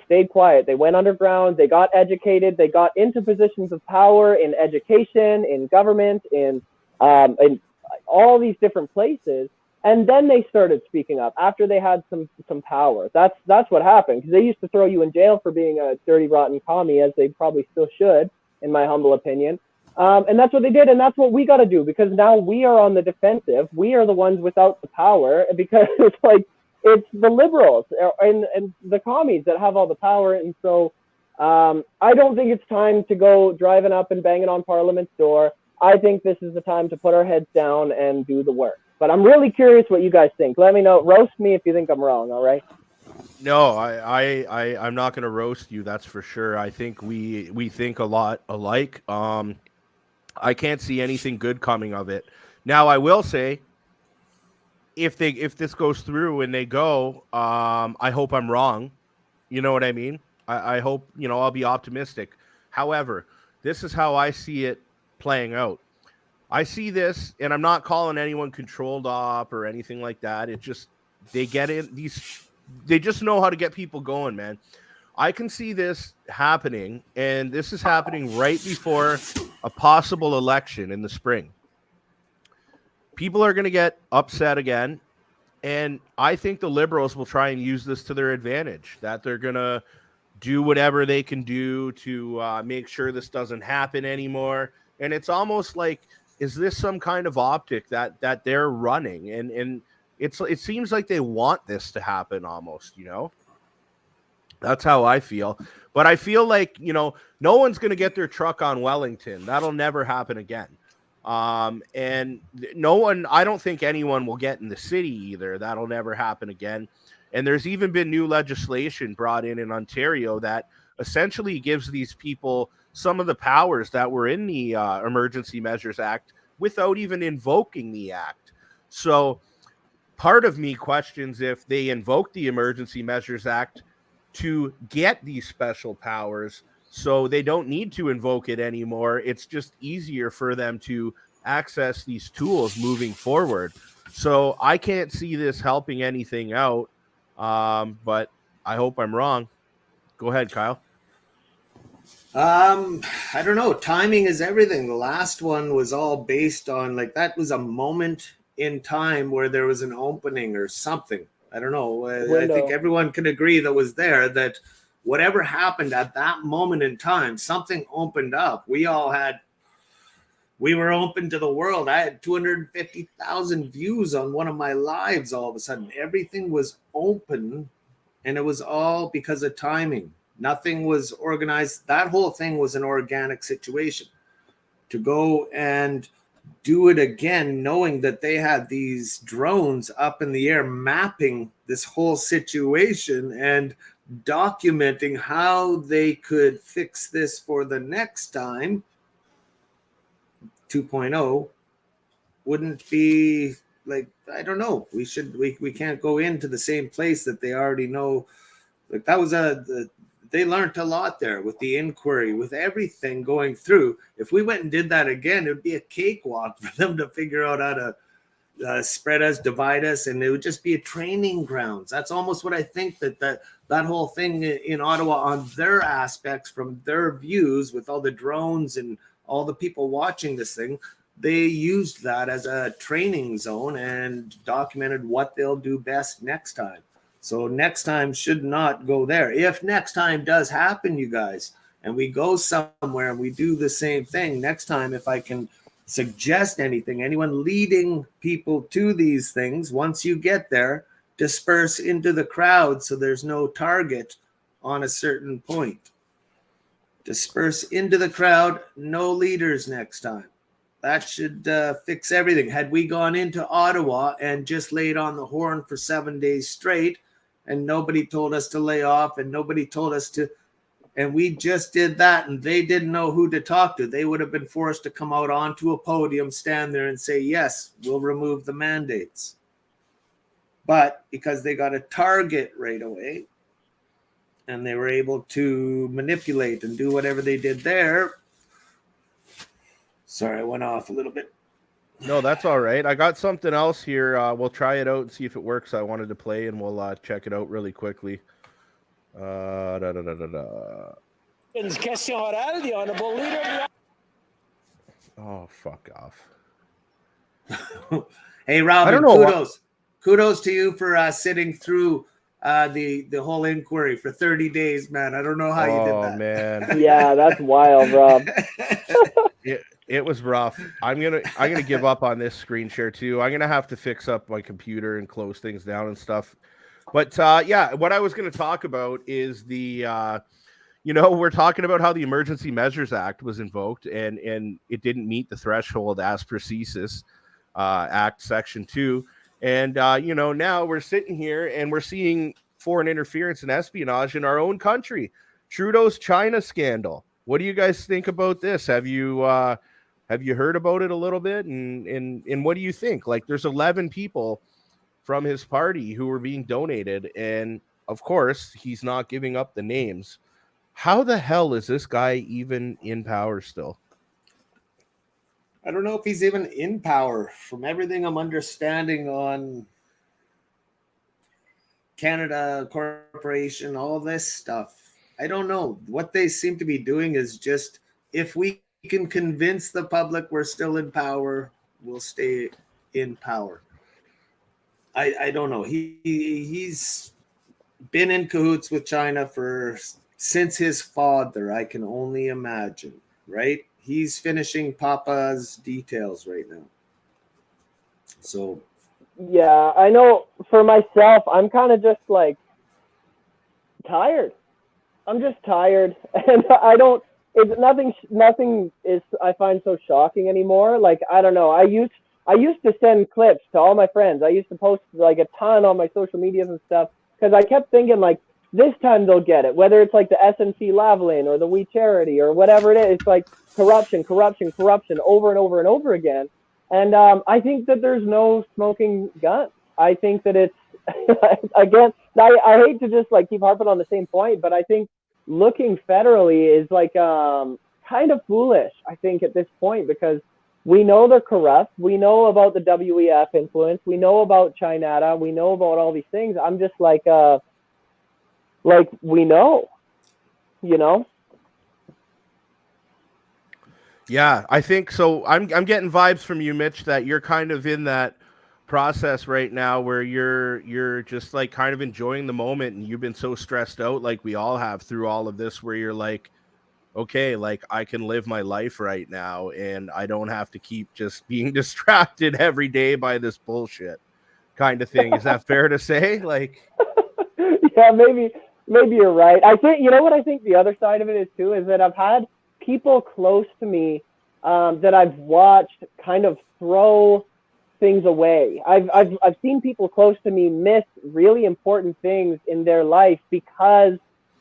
stayed quiet. They went underground. They got educated. They got into positions of power in education, in government, in all these different places. And then they started speaking up after they had some power. That's what happened, because they used to throw you in jail for being a dirty, rotten commie, as they probably still should, in my humble opinion. And that's what they did, and that's what we got to do, because now we are on the defensive. We are the ones without the power, because it's like it's the liberals and the commies that have all the power. And so I don't think it's time to go driving up and banging on Parliament's door. I think this is the time to put our heads down and do the work. But I'm really curious what you guys think. Let me know. Roast me if you think I'm wrong, all right? No, I'm not going to roast you, that's for sure. I think we think a lot alike. I can't see anything good coming of it. Now, I will say, if this goes through and they go, I hope I'm wrong. You know what I mean? I hope, I'll be optimistic. However, this is how I see it playing out. I see this, and I'm not calling anyone controlled op or anything like that. It just, they just know how to get people going, man. I can see this happening, and this is happening right before a possible election in the spring. People are going to get upset again, and I think the liberals will try and use this to their advantage, that they're going to do whatever they can do to make sure this doesn't happen anymore. And it's almost like, is this some kind of optic that they're running? And it seems like they want this to happen almost, That's how I feel. But I feel like, no one's going to get their truck on Wellington. That'll never happen again. And no one, I don't think anyone will get in the city either. That'll never happen again. And there's even been new legislation brought in Ontario that essentially gives these people some of the powers that were in the Emergency Measures Act without even invoking the act. So part of me questions if they invoke the Emergency Measures Act to get these special powers, so they don't need to invoke it anymore. It's just easier for them to access these tools moving forward. So I can't see this helping anything out, but I hope I'm wrong. Go ahead, Kyle. I don't know. Timing is everything. The last one was all based on, like, that was a moment in time where there was an opening or something. I don't know. I think everyone can agree that was there, that whatever happened at that moment in time, something opened up. We were open to the world. I had 250,000 views on one of my lives all of a sudden. Everything was open, and it was all because of timing. Nothing was organized. That whole thing was an organic situation. To go and do it again, knowing that they had these drones up in the air mapping this whole situation and documenting how they could fix this for the next time, 2.0, wouldn't be like, I don't know, we can't go into the same place that they already know. Like that was they learned a lot there with the inquiry, with everything going through. If we went and did that again, it would be a cakewalk for them to figure out how to spread us, divide us, and it would just be a training grounds. That's almost what I think that whole thing in Ottawa, on their aspects, from their views, with all the drones and all the people watching this thing, they used that as a training zone and documented what they'll do best next time. So next time should not go there. If next time does happen, you guys, and we go somewhere and we do the same thing next time, if I can suggest anything, anyone leading people to these things, once you get there, disperse into the crowd so there's no target on a certain point. Disperse into the crowd, no leaders next time. That should fix everything. Had we gone into Ottawa and just laid on the horn for 7 days straight, and nobody told us to lay off, and nobody told us to, and we just did that, and they didn't know who to talk to, they would have been forced to come out onto a podium, stand there and say, yes, we'll remove the mandates. But because they got a target right away, and they were able to manipulate and do whatever they did there. Sorry, I went off a little bit. No, that's all right. I got something else here. We'll try it out and see if it works. I wanted to play, and we'll check it out really quickly. Question orale, the honorable leader. Oh, fuck off. Hey, Robin, kudos to you for sitting through the whole inquiry for 30 days, man. I don't know how you did that. Oh, man. Yeah, that's wild, Rob. It was rough. I'm gonna give up on this screen share too. I'm gonna have to fix up my computer and close things down and stuff. But yeah, what I was gonna talk about is the we're talking about how the Emergency Measures Act was invoked and it didn't meet the threshold as per CSIS Act Section 2. And now we're sitting here and we're seeing foreign interference and espionage in our own country. Trudeau's China scandal. What do you guys think about this? Have you heard about it a little bit? And what do you think? Like, there's 11 people from his party who were being donated, and of course, he's not giving up the names. How the hell is this guy even in power still? I don't know if he's even in power. From everything I'm understanding on Canada Corporation, all this stuff, I don't know. What they seem to be doing is just, if we can convince the public we're still in power, we'll stay in power. I don't know. He's been in cahoots with China since his father, I can only imagine, right? He's finishing Papa's details right now. So yeah, I know for myself, I'm kind of just like tired. I'm just tired, and nothing is I find so shocking anymore. Like, I don't know. I used to send clips to all my friends. I used to post like a ton on my social medias and stuff, because I kept thinking, like, this time they'll get it. Whether it's like the SNC Lavalin or the We Charity or whatever it is, it's like corruption over and over and over again. And I think that there's no smoking gun. I think that it's again. I hate to just like keep harping on the same point, but I think looking federally is like kind of foolish, I think, at this point, because we know they're corrupt. We know about the WEF influence. We know about China. We know about all these things. I'm just like we know, Yeah, I think so. I'm getting vibes from you, Mitch, that you're kind of in that process right now where you're just like kind of enjoying the moment, and you've been so stressed out like we all have through all of this, where you're like, okay, like I can live my life right now and I don't have to keep just being distracted every day by this bullshit kind of thing. Is that fair to say? Like, Yeah, maybe you're right. I think, you know what I think the other side of it is too, is that I've had people close to me that I've watched kind of throw things away. I've seen people close to me miss really important things in their life because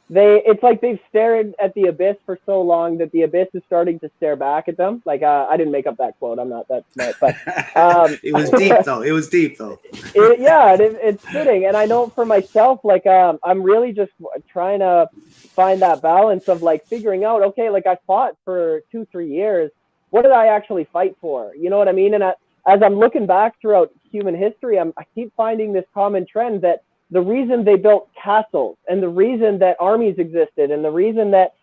it's like they've stared at the abyss for so long that the abyss is starting to stare back at them. Like, I didn't make up that quote. I'm not that smart, but it was deep though. It was deep though. It's fitting. And I know for myself, like, I'm really just trying to find that balance of like figuring out, okay, like I fought for 2-3 years. What did I actually fight for? You know what I mean? And as I'm looking back throughout human history, I keep finding this common trend that the reason they built castles and the reason that armies existed and the reason that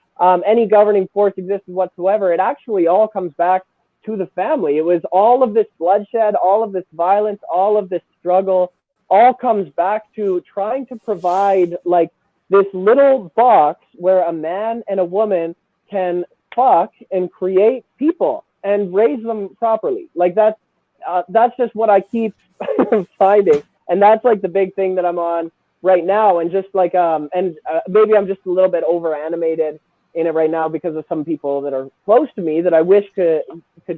any governing force existed whatsoever, it actually all comes back to the family. It was all of this bloodshed, all of this violence, all of this struggle, all comes back to trying to provide like this little box where a man and a woman can fuck and create people and raise them properly. Like that's just what I keep finding. And that's like the big thing that I'm on right now. And just like, maybe I'm just a little bit over animated in it right now because of some people that are close to me that I wish could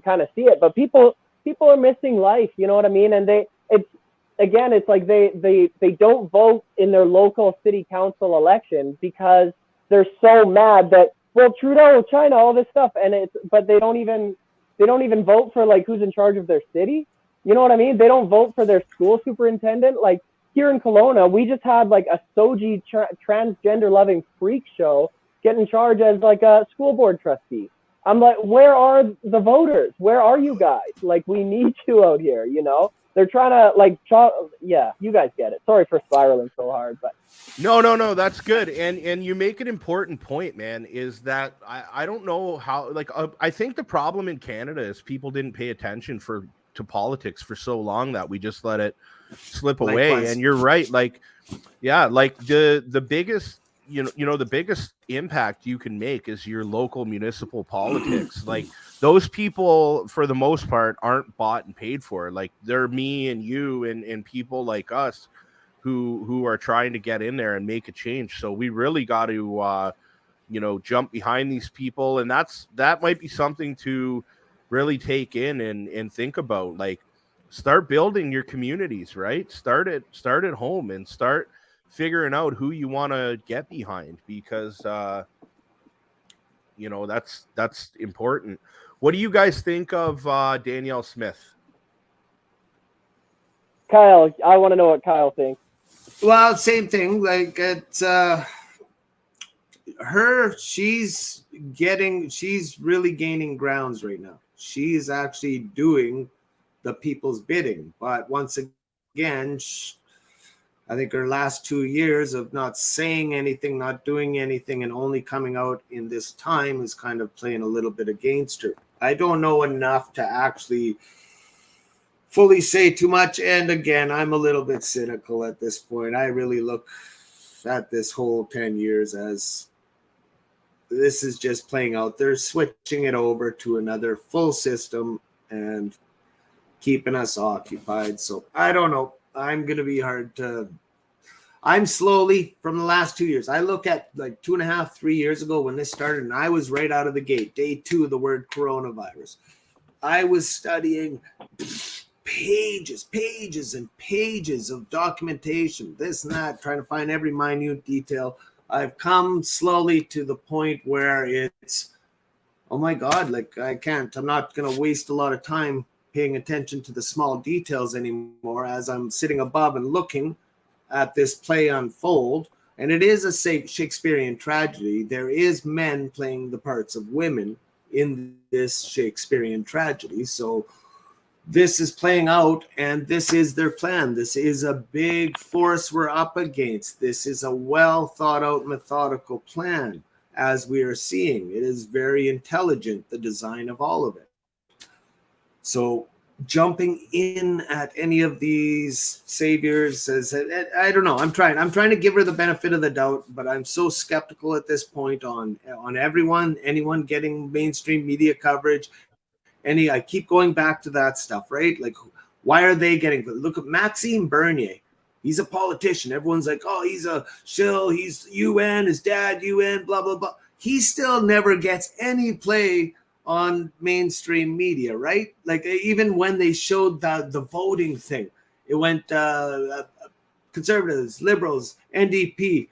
kind of see it. But people are missing life, you know what I mean? And it's like they don't vote in their local city council election because they're so mad that, well, Trudeau, China, all this stuff. But they don't even vote for like who's in charge of their city. You know what I mean? They don't vote for their school superintendent. Like here in Kelowna, we just had like a Soji transgender loving freak show get in charge as like a school board trustee. I'm like, where are the voters? Where are you guys? Like, we need you out here, you know? They're trying to like, yeah, you guys get it. Sorry for spiraling so hard, but. No, that's good. And you make an important point, man, is that I don't know how, like, I think the problem in Canada is people didn't pay attention to politics for so long that we just let it slip away. Likewise. And you're right. Like, yeah, like the biggest, the biggest impact you can make is your local municipal politics. Like those people, for the most part, aren't bought and paid for. Like they're me and you and people like us who are trying to get in there and make a change. So we really got to, jump behind these people. And that might be something to really take in and think about. Like, start building your communities, right? Start at home and start figuring out who you want to get behind, because that's important. What do you guys think of Danielle Smith? Kyle, I want to know what Kyle thinks. Well, same thing. Like it's she's really gaining grounds right now. She's actually doing the people's bidding. But once again, I think her last 2 years of not saying anything, not doing anything, and only coming out in this time is kind of playing a little bit against her. I don't know enough to actually fully say too much. And again, I'm a little bit cynical at this point. I really look at this whole 10 years as this is just playing out. They're switching it over to another full system and keeping us occupied. So I don't know. I'm going to be I'm slowly, from the last 2 years, I look at like 2.5, 3 years ago when this started, and I was right out of the gate, day 2 of the word coronavirus. I was studying pages and pages of documentation, this and that, trying to find every minute detail. I've come slowly to the point where it's, oh my God, like I'm not going to waste a lot of time paying attention to the small details anymore as I'm sitting above and looking at this play unfold. And it is a Shakespearean tragedy. There is men playing the parts of women in this Shakespearean tragedy. So this is playing out, and this is their plan. This is a big force we're up against. This is a well thought out, methodical plan, as we are seeing. It is very intelligent, the design of all of it. So jumping in at any of these saviors. As I don't know. I'm trying to give her the benefit of the doubt, but I'm so skeptical at this point on anyone getting mainstream media coverage. I keep going back to that stuff, right? Like, why are they getting? Look at Maxime Bernier. He's a politician. Everyone's like, oh, he's a shill. He's UN, his dad, UN, blah, blah, blah. He still never gets any play on mainstream media, right? Like, even when they showed the voting thing, it went conservatives, liberals, NDP.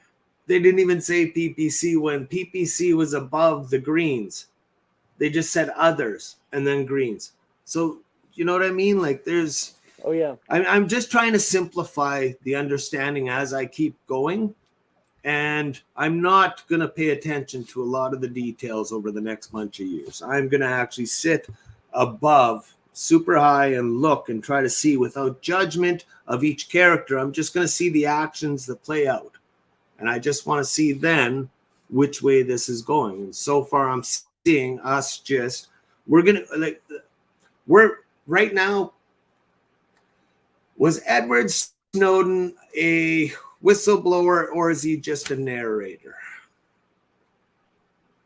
They didn't even say PPC when PPC was above the Greens. They just said others and then Greens. So, you know what I mean? Like, there's... Oh, yeah. I'm just trying to simplify the understanding as I keep going. And I'm not going to pay attention to a lot of the details over the next bunch of years. I'm going to actually sit above super high and look and try to see without judgment of each character. I'm just going to see the actions that play out. And I just want to see then which way this is going. And so far I'm seeing us just, we're right now. Was Edward Snowden a whistleblower or is he just a narrator?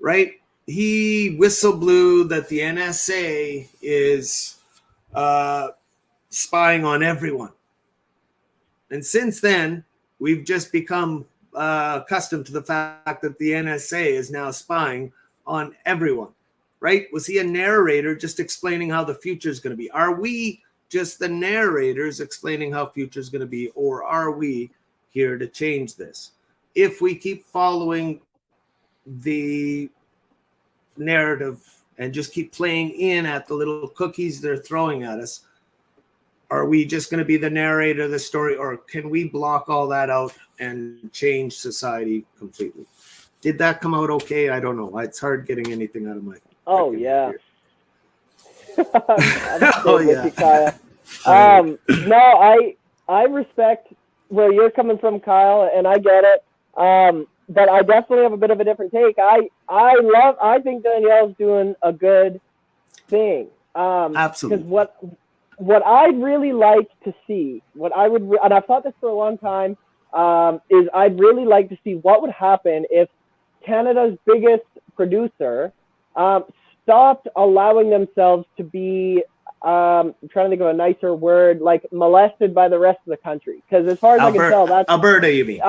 Right? He whistleblew that the NSA is spying on everyone. And since then, we've just become accustomed to the fact that the NSA is now spying on everyone. Right? Was he a narrator just explaining how the future is going to be? Are we just the narrators explaining how future is going to be, or are we here to change this? If we keep following the narrative and just keep playing in at the little cookies they're throwing at us, are we just going to be the narrator of the story, or can we block all that out and change society completely? Did that come out okay? I don't know. It's hard getting anything out of my... Oh, yeah. Oh, yeah. No, I respect where you're coming from, Kyle, and I get it. But I definitely have a bit of a different take. I think Danielle's doing a good thing. Absolutely. Because what I'd really like to see, and I've thought this for a long time, is I'd really like to see what would happen if Canada's biggest producer stopped allowing themselves to be, I'm trying to think of a nicer word, like molested by the rest of the country. Because as far as I can tell, that's Alberta, you mean?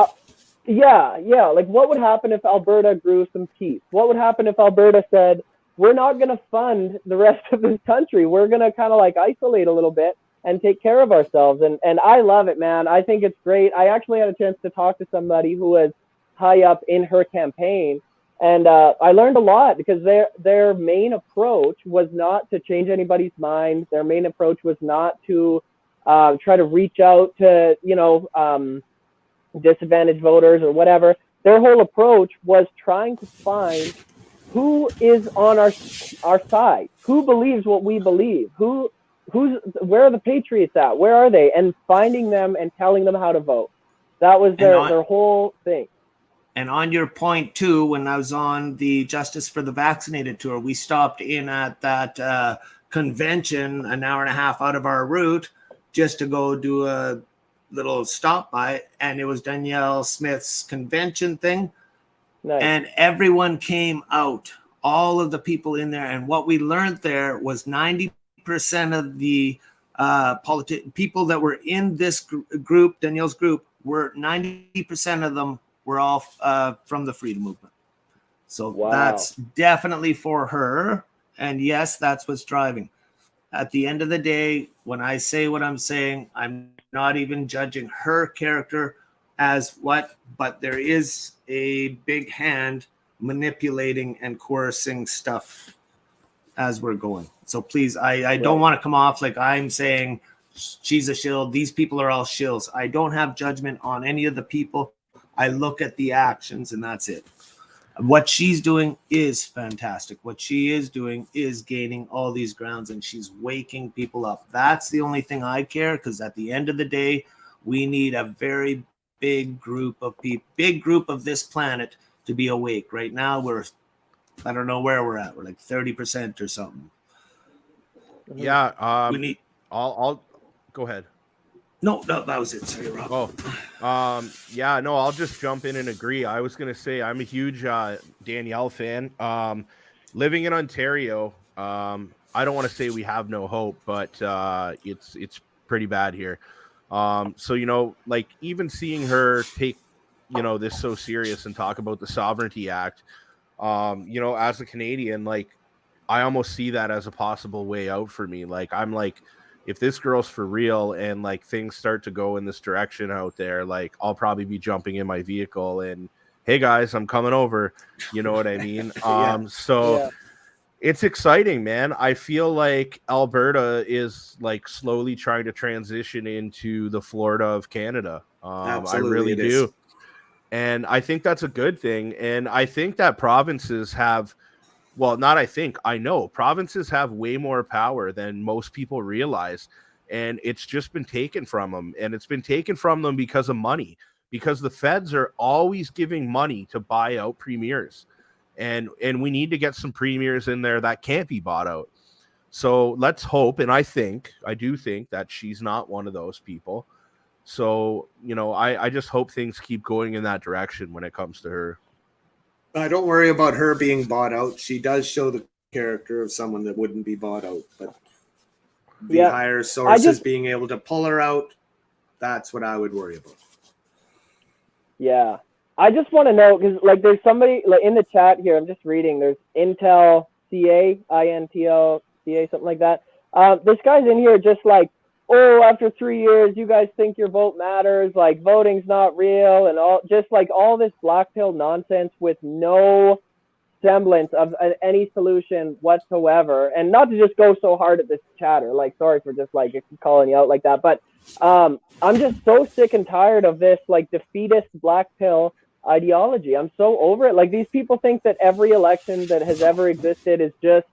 Yeah. Like, what would happen if Alberta grew some teeth? What would happen if Alberta said, we're not going to fund the rest of this country. We're going to kind of like isolate a little bit and take care of ourselves. And I love it, man. I think it's great. I actually had a chance to talk to somebody who was high up in her campaign. And I learned a lot because their main approach was not to change anybody's mind. Their main approach was not to try to reach out to, disadvantaged voters or whatever. Their whole approach was trying to find who is on our side, who believes what we believe, where are the patriots at, where are they, and finding them and telling them how to vote. That was their whole thing. And on your point, too, when I was on the Justice for the Vaccinated tour, we stopped in at that convention an hour and a half out of our route just to go do a little stop by. And it was Danielle Smith's convention thing. Nice. And everyone came out, all of the people in there. And what we learned there was 90% of the people that were in this group, Danielle's group, were 90% of them were all from the freedom movement. So That's definitely for her. And yes, that's what's driving. At the end of the day, when I say what I'm saying, I'm not even judging her character as what, but there is a big hand manipulating and coercing stuff as we're going. So please, I don't want to come off like I'm saying she's a shill. These people are all shills. I don't have judgment on any of the people. I look at the actions and that's it. What she's doing is fantastic. What she is doing is gaining all these grounds and she's waking people up. That's the only thing I care, because at the end of the day, we need a very big group of people, big group of this planet to be awake. Right now, I don't know where we're at. We're like 30% or something. Yeah. We need I'll go ahead. No, that was it. Sorry, Rob. Yeah, no, I'll just jump in and agree. I was gonna say I'm a huge Danielle fan. Living in Ontario, I don't want to say we have no hope, but it's pretty bad here. So like even seeing her take this so serious and talk about the Sovereignty Act, as a Canadian, like I almost see that as a possible way out for me. Like I'm like, if this girl's for real and like things start to go in this direction out there, like I'll probably be jumping in my vehicle and hey guys, I'm coming over. You know what I mean? So Yeah. it's exciting, man. I feel like Alberta is like slowly trying to transition into the Florida of Canada. Absolutely, I really it do. is. And I think that's a good thing. And I think that provinces have, well, not I think, I know provinces have way more power than most people realize. And it's just been taken from them. And it's been taken from them because of money, because the feds are always giving money to buy out premiers. And we need to get some premiers in there that can't be bought out. So let's hope. And I do think that she's not one of those people. So, I just hope things keep going in that direction when it comes to her. Don't worry about her being bought out. She does show the character of someone that wouldn't be bought out, but the higher sources being able to pull her out, that's what I would worry about. Yeah. I just want to know, because like there's somebody like in the chat here, I'm just reading, there's Intel CA, INTL CA, something like that. This guy's in here just like, oh, after 3 years, you guys think your vote matters, like voting's not real, and all this black pill nonsense with no semblance of any solution whatsoever. And not to just go so hard at this chatter, like sorry for just like calling you out like that, but I'm just so sick and tired of this like defeatist black pill ideology. I'm so over it. Like these people think that every election that has ever existed is just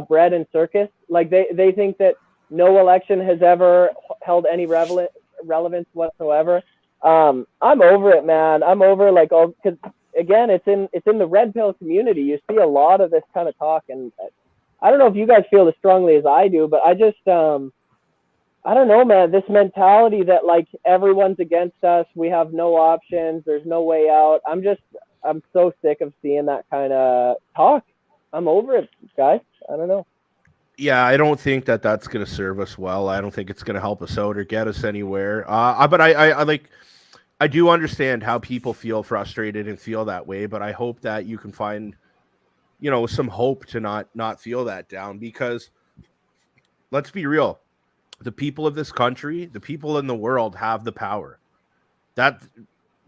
bread and circus. Like they think that no election has ever held any relevance whatsoever. I'm over it, man. I'm over because again, it's in the red pill community. You see a lot of this kind of talk, and I don't know if you guys feel as strongly as I do, but I just I don't know, man. This mentality that like everyone's against us, we have no options, there's no way out. I'm so sick of seeing that kind of talk. I'm over it, guys. I don't know. Yeah, I don't think that that's going to serve us well. I don't think it's going to help us out or get us anywhere. But I do understand how people feel frustrated and feel that way. But I hope that you can find, some hope to not feel that down, because let's be real. The people of this country, the people in the world have the power. That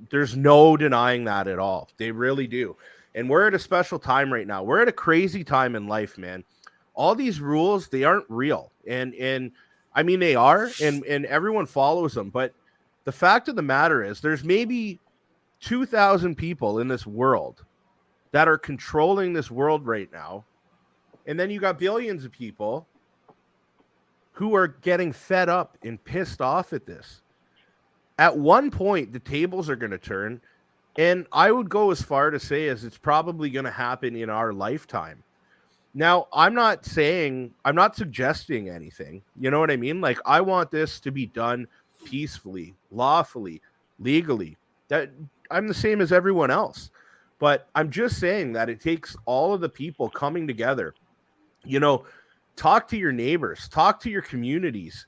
there's no denying that at all. They really do. And we're at a special time right now. We're at a crazy time in life, man. All these rules, they aren't real. And I mean, they are, and everyone follows them. But the fact of the matter is there's maybe 2,000 people in this world that are controlling this world right now. And then you got billions of people who are getting fed up and pissed off at this. At one point, the tables are going to turn. And I would go as far to say as it's probably going to happen in our lifetime. Now, I'm not suggesting anything. You know what I mean? Like, I want this to be done peacefully, lawfully, legally. That I'm the same as everyone else. But I'm just saying that it takes all of the people coming together. Talk to your neighbors, talk to your communities,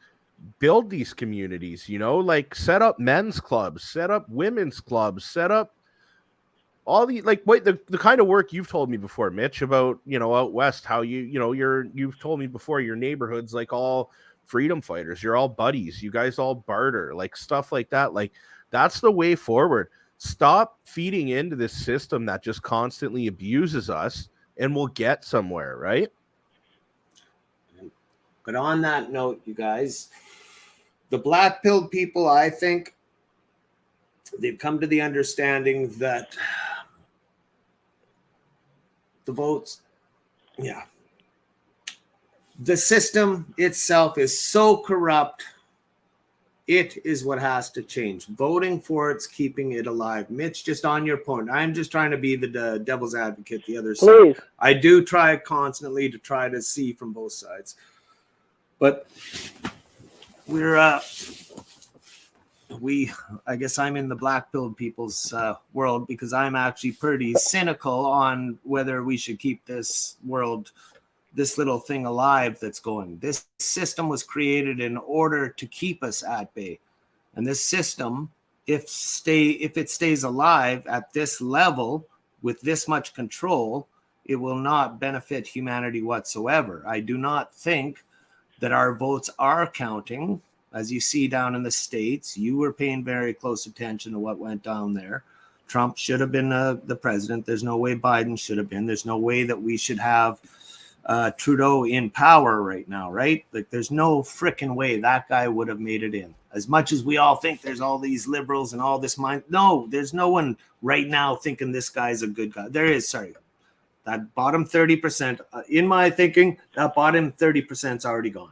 build these communities, like set up men's clubs, set up women's clubs, set up all the the kind of work you've told me before, Mitch, about out west, how you've told me before your neighborhood's like all freedom fighters, you're all buddies, you guys all barter, like stuff like that. Like that's the way forward. Stop feeding into this system that just constantly abuses us, and we'll get somewhere, right? But on that note, you guys, the black pilled people, I think they've come to the understanding that the votes, the system itself is so corrupt. It is what has to change. Voting for it's keeping it alive. Mitch, just on your point, I'm just trying to be the devil's advocate, the other Please. side. I do try constantly to try to see from both sides. But I guess I'm in the black-pilled people's world because I'm actually pretty cynical on whether we should keep this world, this little thing alive that's going. This system was created in order to keep us at bay. And this system, if it stays alive at this level with this much control, it will not benefit humanity whatsoever. I do not think that our votes are counting. As you see down in the States, you were paying very close attention to what went down there. Trump should have been the president. There's no way Biden should have been. There's no way that we should have Trudeau in power right now, right? Like, there's no freaking way that guy would have made it in. As much as we all think there's all these liberals and all this mind, no, there's no one right now thinking this guy's a good guy. There is, sorry. That bottom 30%, in my thinking, that bottom 30% is already gone.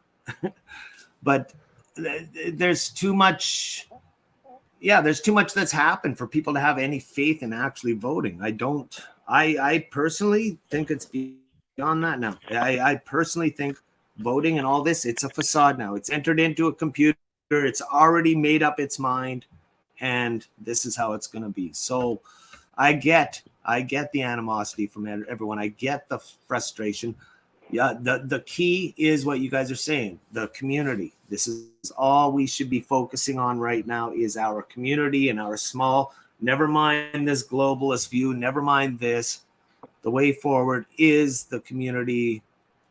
But there's too much. Yeah, there's too much that's happened for people to have any faith in actually voting. I personally think it's beyond that now. I personally think voting and all this, it's a facade now. It's entered into a computer. It's already made up its mind, and this is how it's going to be. So I get the animosity from everyone. I get the frustration. Yeah, the key is what you guys are saying, the community. This is all we should be focusing on right now, is our community and our small, never mind this globalist view, never mind this. The way forward is the community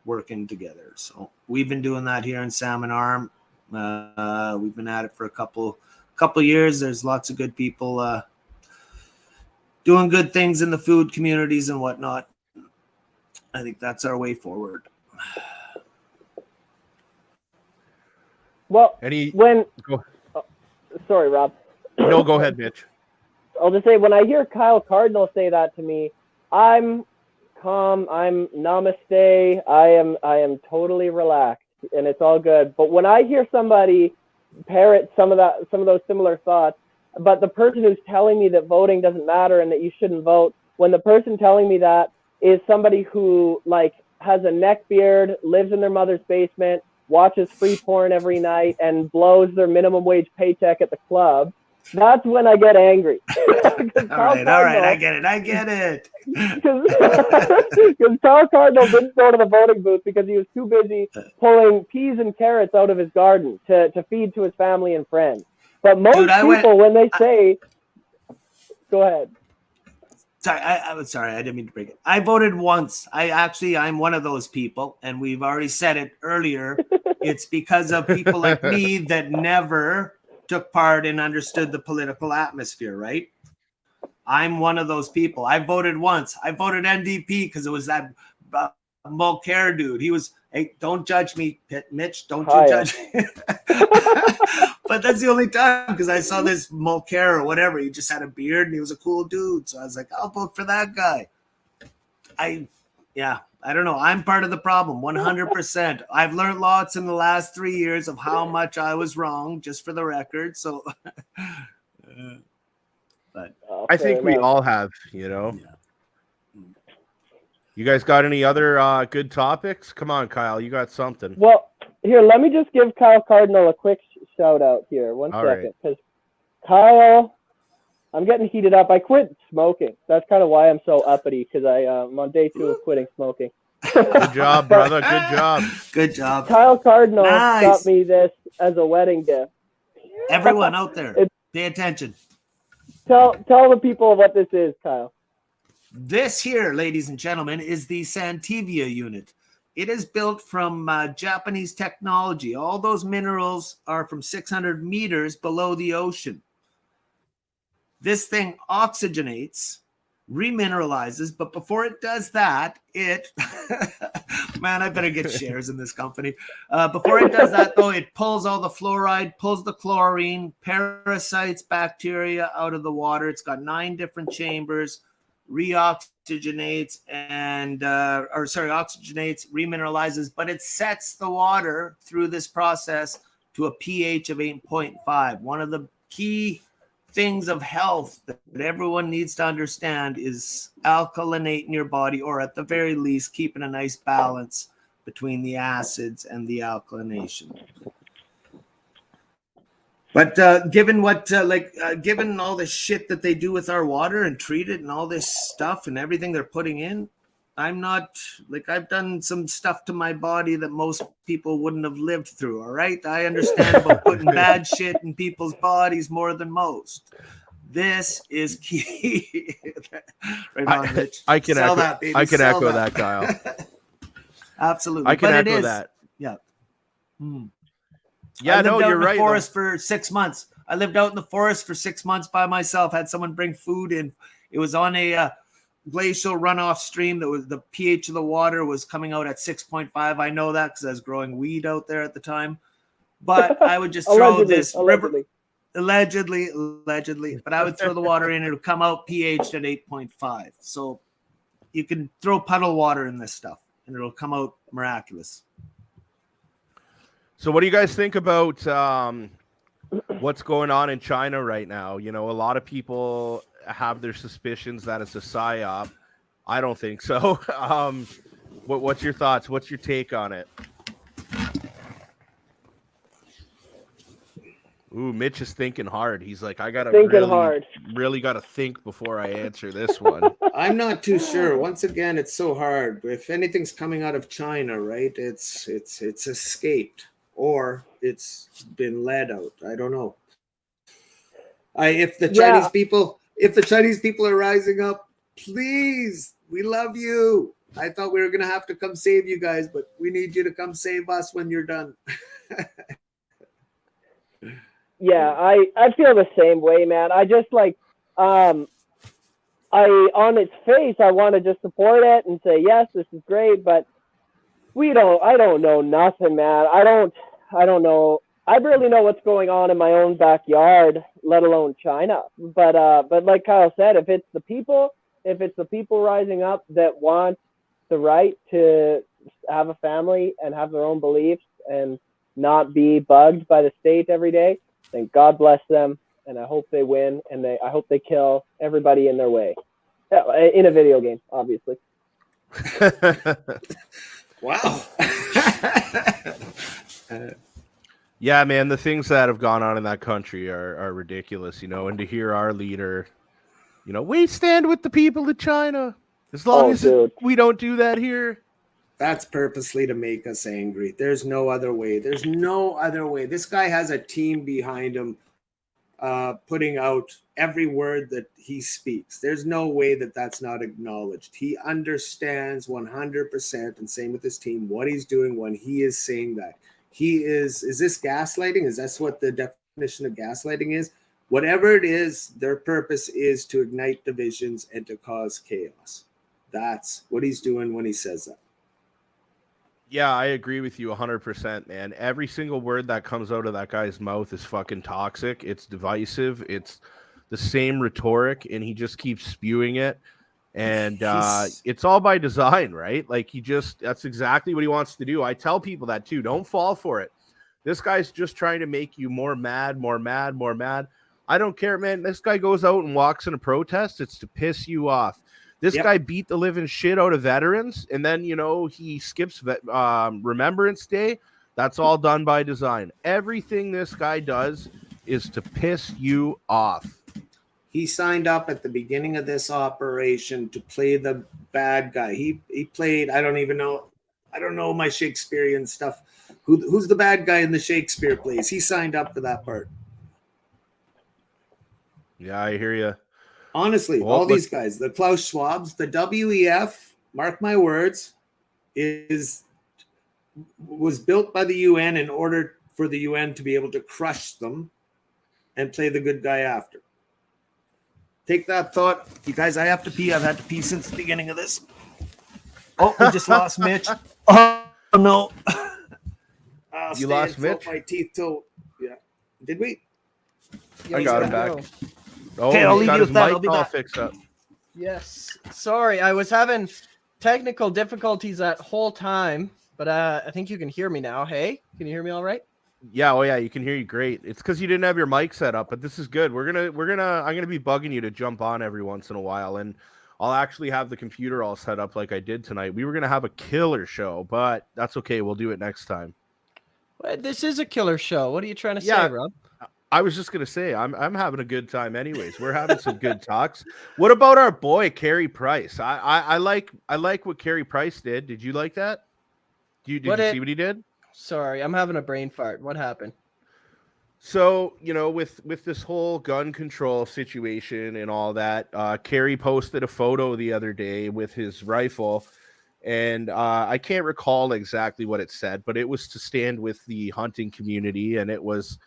working together. So we've been doing that here in Salmon Arm. We've been at it for a couple years. There's lots of good people doing good things in the food communities and whatnot. I think that's our way forward. Well, sorry, Rob. No, go ahead, Mitch. I'll just say, when I hear Kyle Cardinal say that to me, I'm calm. I'm namaste. I am totally relaxed, and it's all good. But when I hear somebody parrot some of those similar thoughts, but the person who's telling me that voting doesn't matter and that you shouldn't vote, when the person telling me that is somebody who, like, has a neck beard, lives in their mother's basement, watches free porn every night, and blows their minimum wage paycheck at the club, that's when I get angry. all right, I get it. Because Kyle Cardinal didn't go to the voting booth because he was too busy pulling peas and carrots out of his garden to feed to his family and friends. But most people, when they say, go ahead. Sorry, I'm sorry. I didn't mean to break it. I voted once. I'm one of those people, and we've already said it earlier. It's because of people like me that never took part and understood the political atmosphere, right? I'm one of those people. I voted once. I voted NDP because it was that Mulcair dude. He was, hey, don't judge me, Mitch. Don't you judge me. But that's the only time, because I saw this Mulcair or whatever. He just had a beard and he was a cool dude. So I was like, I'll vote for that guy. I don't know. I'm part of the problem, 100%. I've learned lots in the last 3 years of how much I was wrong, just for the record. So, but I think we all have, Yeah. You guys got any other good topics? Come on, Kyle, you got something. Well, here, let me just give Kyle Cardinal a quick shout out here. One second, because Kyle, I'm getting heated up. I quit smoking. That's kind of why I'm so uppity, because I'm on day 2 of quitting smoking. Good job, brother. Good job. Good job. Kyle Cardinal got me this as a wedding gift. Everyone out there, pay attention. Tell the people what this is, Kyle. This here, ladies and gentlemen, is the Santivia unit. It is built from Japanese technology. All those minerals are from 600 meters below the ocean. This thing oxygenates, remineralizes, but before it does that, man, I better get shares in this company. Before it does that, though, it pulls all the fluoride, pulls the chlorine, parasites, bacteria out of the water. It's got 9 different chambers, oxygenates, remineralizes, but it sets the water through this process to a pH of 8.5. One of the key things of health that everyone needs to understand is alkylinating your body, or at the very least keeping a nice balance between the acids and the alkalination. But given what, given all the shit that they do with our water and treat it and all this stuff and everything they're putting in, I'm not like I've done some stuff to my body that most people wouldn't have lived through. All right, I understand about putting bad shit in people's bodies more than most. This is key. Right on, Mitch. I can Sell echo that, baby. I can Sell echo that, Kyle. Absolutely. I can But echo it is, that. yeah. Yeah, I lived no, out you're in the right. forest for 6 months. I lived out in the forest for 6 months by myself. Had someone bring food in. It was on a glacial runoff stream. That was the pH of the water was coming out at 6.5. I know that because I was growing weed out there at the time. But I would just throw this river. Allegedly, but I would throw the water in. It would come out pH at 8.5. So you can throw puddle water in this stuff, and it'll come out miraculous. So what do you guys think about what's going on in China right now? You know, a lot of people have their suspicions that it's a psyop. I don't think so. What's your thoughts? What's your take on it? Ooh, Mitch is thinking hard. He's like, I gotta really gotta think before I answer this one. I'm not too sure. Once again, it's so hard. If anything's coming out of China, right, it's escaped or it's been led out. I don't know. If the Chinese people are rising up, please, we love you. I thought we were gonna have to come save you guys, but we need you to come save us when you're done. Yeah, I feel the same way, man. I just like on its face, I want to just support it and say, yes, this is great, but I don't know nothing, man. I don't know. I barely know what's going on in my own backyard, let alone China. But like Kyle said, if it's the people rising up that want the right to have a family and have their own beliefs and not be bugged by the state every day, then God bless them, and I hope they win, and I hope they kill everybody in their way. In a video game, obviously. Wow. Yeah, man, the things that have gone on in that country are ridiculous, you know, and to hear our leader, you know, we stand with the people of China as long as we don't do that here. That's purposely to make us angry. There's no other way. There's no other way. This guy has a team behind him putting out every word that he speaks. There's no way that that's not acknowledged. He understands 100%, and same with his team, what he's doing when he is saying that. Is this gaslighting? Is that what the definition of gaslighting is? Whatever it is, their purpose is to ignite divisions and to cause chaos. That's what he's doing when he says that. Yeah, I agree with you 100%, man. Every single word that comes out of that guy's mouth is fucking toxic. It's divisive. It's the same rhetoric, and he just keeps spewing it. And it's all by design, right? Like that's exactly what he wants to do. I tell people that too. Don't fall for it. This guy's just trying to make you more mad. I don't care, man. This guy goes out and walks in a protest. It's to piss you off. This guy beat the living shit out of veterans, and then, you know, he skips Remembrance Day. That's all done by design. Everything this guy does is to piss you off. He signed up at the beginning of this operation to play the bad guy. He played, I don't know my Shakespearean stuff. Who's the bad guy in the Shakespeare plays? He signed up for that part. Yeah, I hear you. Honestly, all these guys, the Klaus Schwabs, the WEF, mark my words, was built by the UN in order for the UN to be able to crush them and play the good guy after. Take that thought. You guys, I have to pee. I've had to pee since the beginning of this. Oh, we just lost Mitch. Oh, no. You lost Mitch? My teeth till, yeah. Did we? I got him back. Oh, okay, I'll leave you with that. I'll be all back. Fixed up. Yes. Sorry, I was having technical difficulties that whole time, but I think you can hear me now. Hey, can you hear me all right? Yeah, yeah, you can hear you great. It's because you didn't have your mic set up, but this is good. I'm gonna be bugging you to jump on every once in a while, and I'll actually have the computer all set up like I did tonight. We were gonna have a killer show, but that's okay. We'll do it next time. This is a killer show. What are you trying to say, Rob? I was just gonna say I'm having a good time anyways. We're having some good talks. What about our boy Carey Price? I like what Carey Price did. Did you like that? Did you see what he did? Sorry, I'm having a brain fart. What happened? So, with this whole gun control situation and all that, Carey posted a photo the other day with his rifle, and I can't recall exactly what it said, but it was to stand with the hunting community, and it was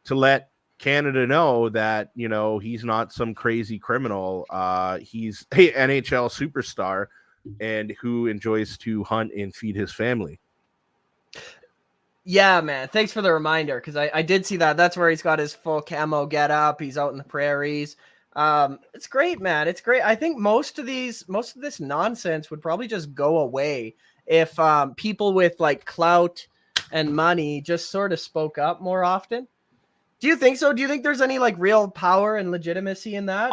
to let Canada know that, he's not some crazy criminal. He's an NHL superstar and who enjoys to hunt and feed his family. Yeah, man. Thanks for the reminder, because I did see that. That's where he's got his full camo get up. He's out in the prairies. It's great, man. It's great. I think most of this nonsense would probably just go away if people with like clout and money just sort of spoke up more often. Do you think so? Do you think there's any like real power and legitimacy in that?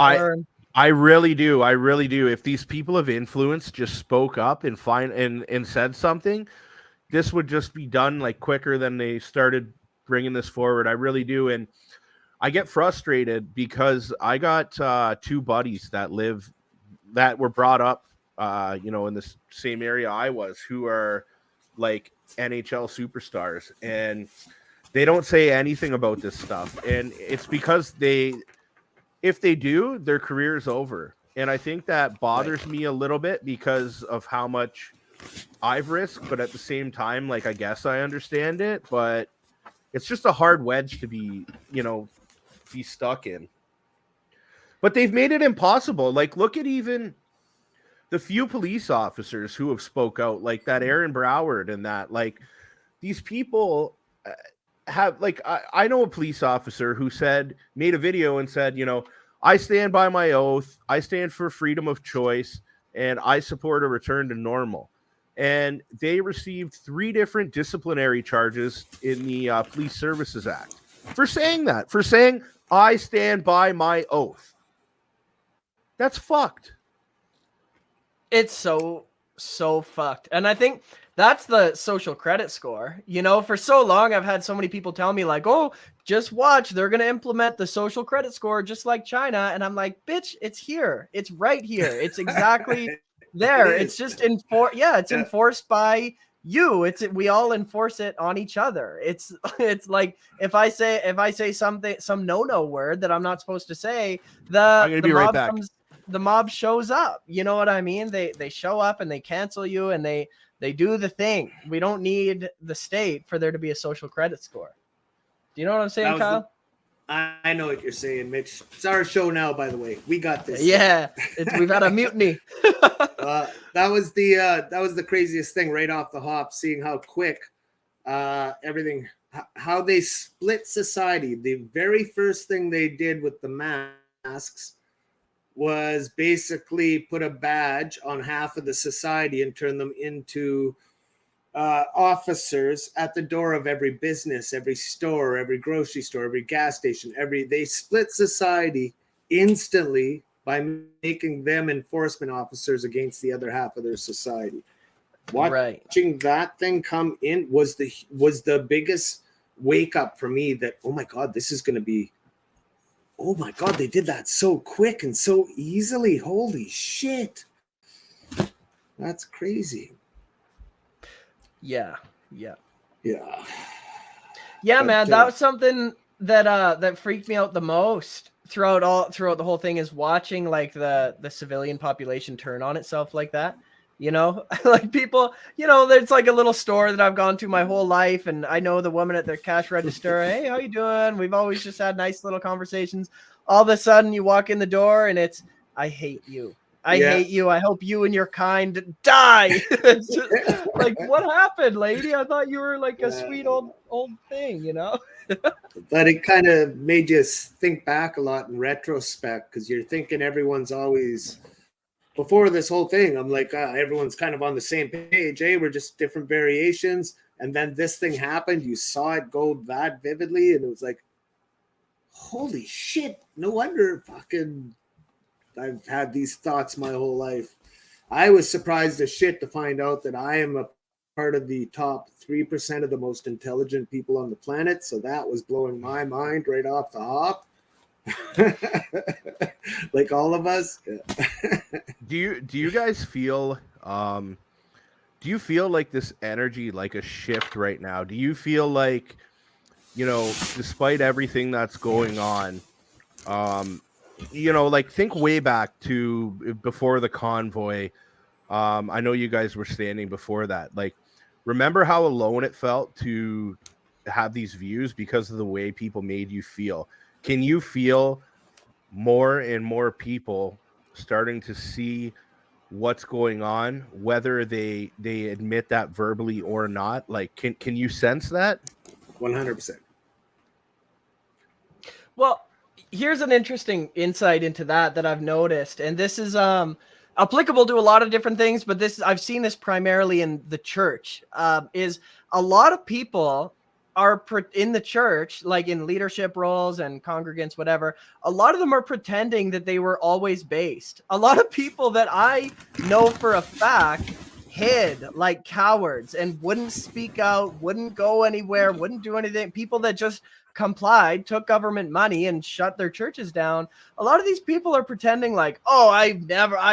I really do. I really do. If these people of influence just spoke up and said something, this would just be done like quicker than they started bringing this forward. I really do. And I get frustrated because I got two buddies that were brought up, in the same area I was, who are like NHL superstars, and they don't say anything about this stuff. And it's because if they do, their career is over. And I think that bothers me a little bit because of how much I've risked, but at the same time, like, I guess I understand it, but it's just a hard wedge to be stuck in. But they've made it impossible. Like, look at even the few police officers who have spoke out, like that Aaron Broward and that, like, these people have, like, I know a police officer who made a video and said, I stand by my oath. I stand for freedom of choice, and I support a return to normal. And they received 3 different disciplinary charges in the Police Services Act for saying that, for saying, I stand by my oath. That's fucked. It's so fucked. And I think that's the social credit score. For so long, I've had so many people tell me like, oh, just watch, they're going to implement the social credit score just like China. And I'm like, bitch, it's here. It's right here. It's exactly there. It's just enforced by you. We all enforce it on each other. It's like if I say something, some no word that I'm not supposed to say, the mob shows up. You know what I mean? They show up and they cancel you and they do the thing. We don't need the state for there to be a social credit score. Do you know what I'm saying, Kyle? I know what you're saying, Mitch. It's our show now, by the way. We got this. Yeah, we've had a mutiny. That was the craziest thing right off the hop, seeing how quick everything, how they split society. The very first thing they did with the masks was basically put a badge on half of the society and turn them into officers at the door of every business, every store, every grocery store, every gas station. They split society instantly by making them enforcement officers against the other half of their society. Watching that thing come in was the biggest wake up for me that, oh my God, this is going to be, oh my God, they did that so quick and so easily. Holy shit. That's crazy. Yeah, But, man, that was something that freaked me out the most throughout the whole thing, is watching like the civilian population turn on itself like that. Like people, there's like a little store that I've gone to my whole life, and I know the woman at the cash register. Hey, how you doing? We've always just had nice little conversations. All of a sudden you walk in the door and it's, I hate you. I hate you. I hope you and your kind die. It's just, like, what happened, lady? I thought you were like a sweet old thing, But it kind of made you think back a lot in retrospect, because you're thinking everyone's always, before this whole thing, I'm like, everyone's kind of on the same page. Hey, we're just different variations. And then this thing happened. You saw it go that vividly. And it was like, holy shit. No wonder I've had these thoughts my whole life. I was surprised as shit to find out that I am a part of the top 3% of the most intelligent people on the planet. So that was blowing my mind right off the hop. Like all of us. Do you guys feel do you feel like this energy, like a shift right now? Do you feel like, despite everything that's going on, like think way back to before the convoy. I know you guys were standing before that. Like, remember how alone it felt to have these views because of the way people made you feel? Can you feel more and more people starting to see what's going on, whether they admit that verbally or not? Like, can you sense that? 100%. Well, here's an interesting insight into that I've noticed, and this is applicable to a lot of different things, but I've seen this primarily in the church. Is a lot of people are in the church, like in leadership roles and congregants, whatever. A lot of them are pretending that they were always based. A lot of people that I know for a fact hid like cowards and wouldn't speak out, wouldn't go anywhere, wouldn't do anything. People that just complied, took government money and shut their churches down. A lot of these people are pretending like, oh, I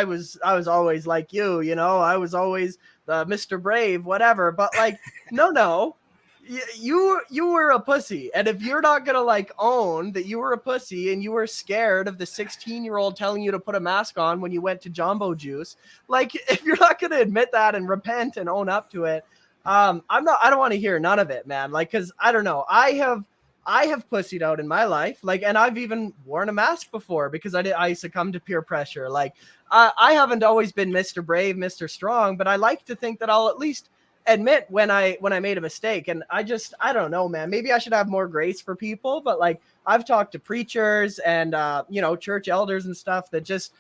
was always like you, I was always the Mr. Brave, whatever. But like, no, you were a pussy. And if you're not gonna like own that you were a pussy and you were scared of the 16-year-old telling you to put a mask on when you went to Jumbo Juice, like if you're not gonna admit that and repent and own up to it, I don't want to hear none of it, man. Like, cause I don't know, I have pussied out in my life, like, and I've even worn a mask before because I succumbed to peer pressure. Like, I haven't always been Mr. Brave, Mr. Strong, but I like to think that I'll at least admit when I made a mistake. And I don't know, man, maybe I should have more grace for people, but like I've talked to preachers and church elders and stuff that just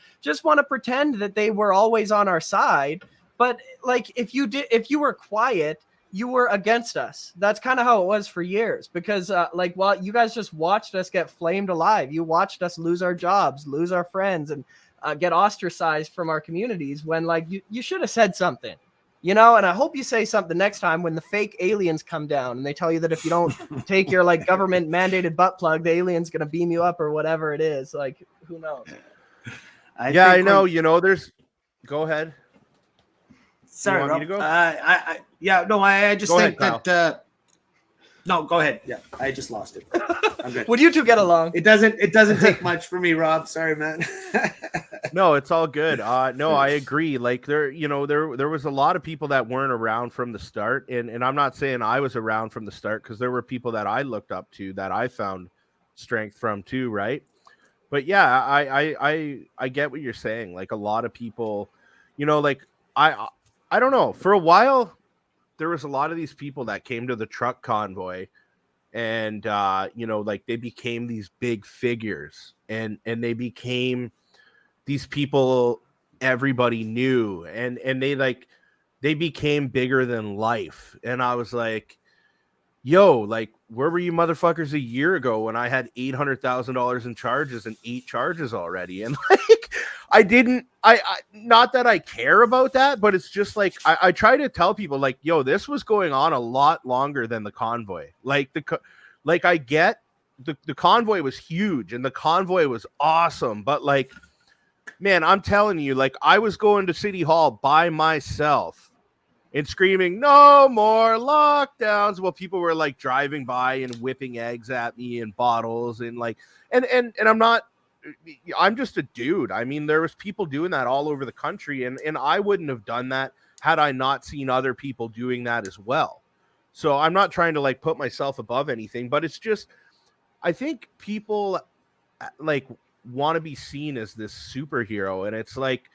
want to pretend that they were always on our side. But like if you were quiet, you were against us. That's kind of how it was for years, because while you guys just watched us get flamed alive, you watched us lose our jobs, lose our friends, and get ostracized from our communities when like you should have said something. And I hope you say something next time when the fake aliens come down and they tell you that if you don't take your like government mandated butt plug, the alien's going to beam you up or whatever it is. Like, who knows? I know. Go ahead. Sorry, Rob. Me to go? I just go think ahead, that. No, go ahead. Yeah, I just lost it. I'm good. Would you two get along? It doesn't take much for me, Rob. Sorry, man. No, it's all good. No, I agree. Like there was a lot of people that weren't around from the start, and I'm not saying I was around from the start, because there were people that I looked up to that I found strength from too, right? But yeah, I get what you're saying. Like a lot of people, like I don't know. For a while, there was a lot of these people that came to the truck convoy, and like they became these big figures, and they became these people everybody knew, and they became bigger than life. And I was like, yo, like, where were you motherfuckers a year ago when I had $800,000 in charges and 8 charges already? And like, I not that I care about that, but it's just like, I try to tell people like, yo, this was going on a lot longer than the convoy. Like I get the convoy was huge and the convoy was awesome, but like, man, I'm telling you, like, I was going to City Hall by myself and screaming, no more lockdowns, while people were like driving by and whipping eggs at me and bottles and like, and I'm just a dude. I mean, there was people doing that all over the country, and I wouldn't have done that had I not seen other people doing that as well. So I'm not trying to like put myself above anything, but it's just, I think people like want to be seen as this superhero, and it's like,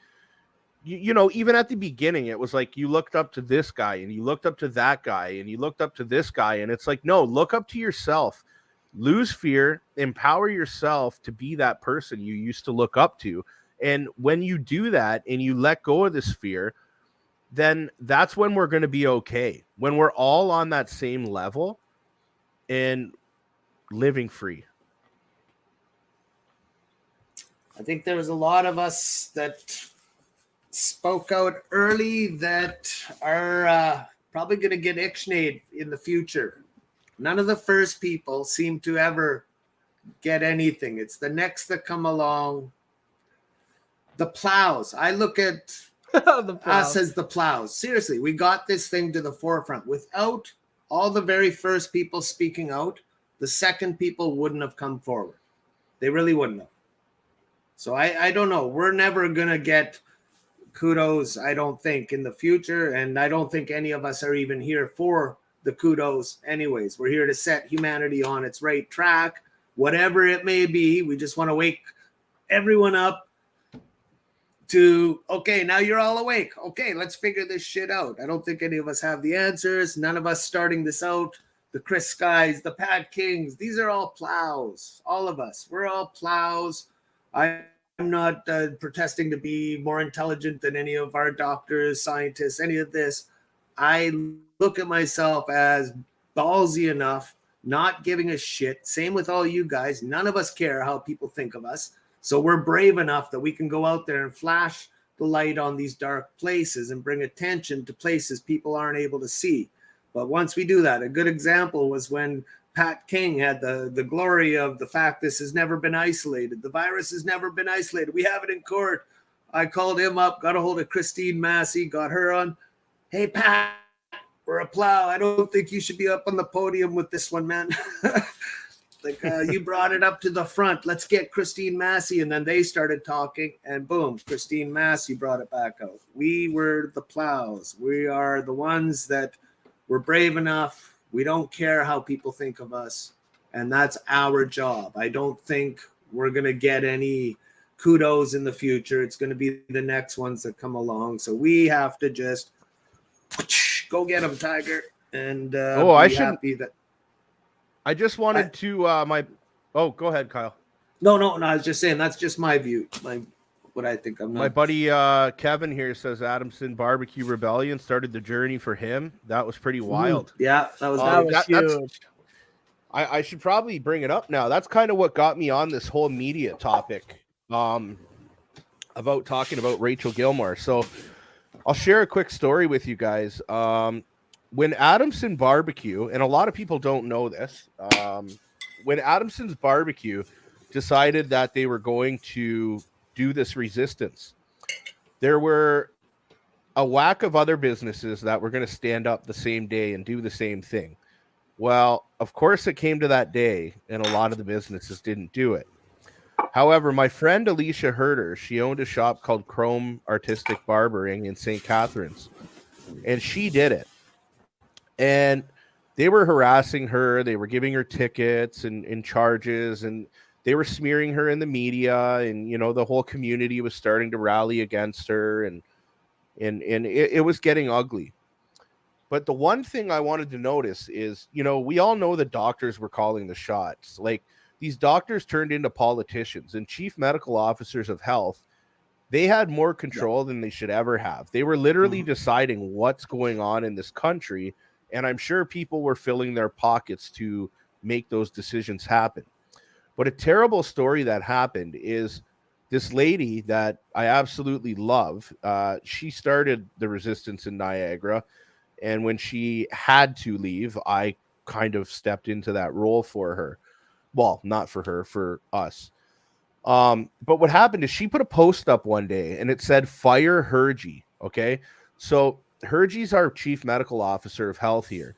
even at the beginning, it was like you looked up to this guy and you looked up to that guy and you looked up to this guy, and it's like, no, look up to yourself, lose fear, empower yourself to be that person you used to look up to. And when you do that and you let go of this fear, then that's when we're going to be okay, when we're all on that same level and living free. I think there was a lot of us that spoke out early that are probably going to get ixnayed in the future. None of the first people seem to ever get anything. It's the next that come along. The plows. I look at us as the plows. Seriously, we got this thing to the forefront. Without all the very first people speaking out, the second people wouldn't have come forward. They really wouldn't have. So I don't know. We're never going to get kudos, I don't think, in the future. And I don't think any of us are even here for the kudos anyways. We're here to set humanity on its right track, whatever it may be. We just want to wake everyone up to, okay, now you're all awake. Okay, let's figure this shit out. I don't think any of us have the answers. None of us starting this out. The Chris Skies, the Pat Kings, these are all plows. All of us. We're all plows. I'm not protesting to be more intelligent than any of our doctors, scientists, any of this. I look at myself as ballsy enough, not giving a shit. Same with all you guys. None of us care how people think of us. So we're brave enough that we can go out there and flash the light on these dark places and bring attention to places people aren't able to see. But once we do that, a good example was when Pat King had the glory of the fact this has never been isolated. The virus has never been isolated. We have it in court. I called him up, got a hold of Christine Massey, got her on. Hey, Pat, we're a plow. I don't think you should be up on the podium with this one, man. You brought it up to the front. Let's get Christine Massey. And then they started talking, and boom, Christine Massey brought it back out. We were the plows. We are the ones that were brave enough. We don't care how people think of us. And that's our job. I don't think we're going to get any kudos in the future. It's going to be the next ones that come along. So we have to just go get them, Tiger. And happy that. I just wanted to go ahead, Kyle. No, I was just saying that's just my view. What I think. I'm not. My buddy Kevin here says Adamson Barbecue Rebellion started the journey for him. That was pretty wild. Yeah, that was huge. I should probably bring it up now. That's kind of what got me on this whole media topic about talking about Rachel Gilmore. So I'll share a quick story with you guys. When Adamson Barbecue, and a lot of people don't know this, when Adamson's Barbecue decided that they were going to do this resistance, there were a whack of other businesses that were going to stand up the same day and do the same thing. Well, of course, it came to that day, and a lot of the businesses didn't do it. However, my friend Alicia Herder, she owned a shop called Chrome Artistic Barbering in St. Catharines, and she did it. And they were harassing her. They were giving her tickets and charges, and they were smearing her in the media. And, the whole community was starting to rally against her, and it was getting ugly. But the one thing I wanted to notice is, we all know the doctors were calling the shots. Like, these doctors turned into politicians, and chief medical officers of health. They had more control than they should ever have. They were literally deciding what's going on in this country. And I'm sure people were filling their pockets to make those decisions happen. But a terrible story that happened is this lady that I absolutely love. She started the resistance in Niagara. And when she had to leave, I kind of stepped into that role for her. Well, not for her, for us. But what happened is she put a post up one day and it said, "Fire Hergy." Okay. So Hergy's our chief medical officer of health here.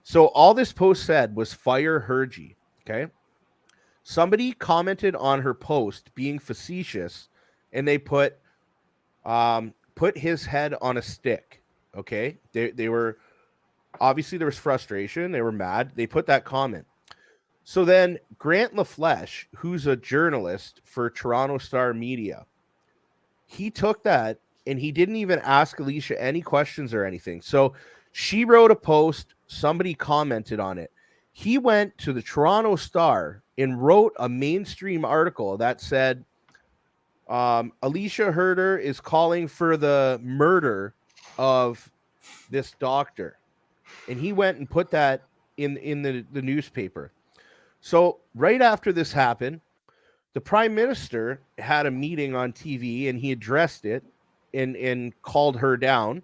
So all this post said was "Fire Hergy." Okay. Somebody commented on her post being facetious, and they put his head on a stick. Okay. They were obviously, there was frustration. They were mad. They put that comment. So then Grant LaFleche, who's a journalist for Toronto Star Media, he took that and he didn't even ask Alicia any questions or anything. So she wrote a post. Somebody commented on it. He went to the Toronto Star and wrote a mainstream article that said, Alicia Herder is calling for the murder of this doctor. And he went and put that in the newspaper. So right after this happened, the Prime Minister had a meeting on TV and he addressed it and called her down.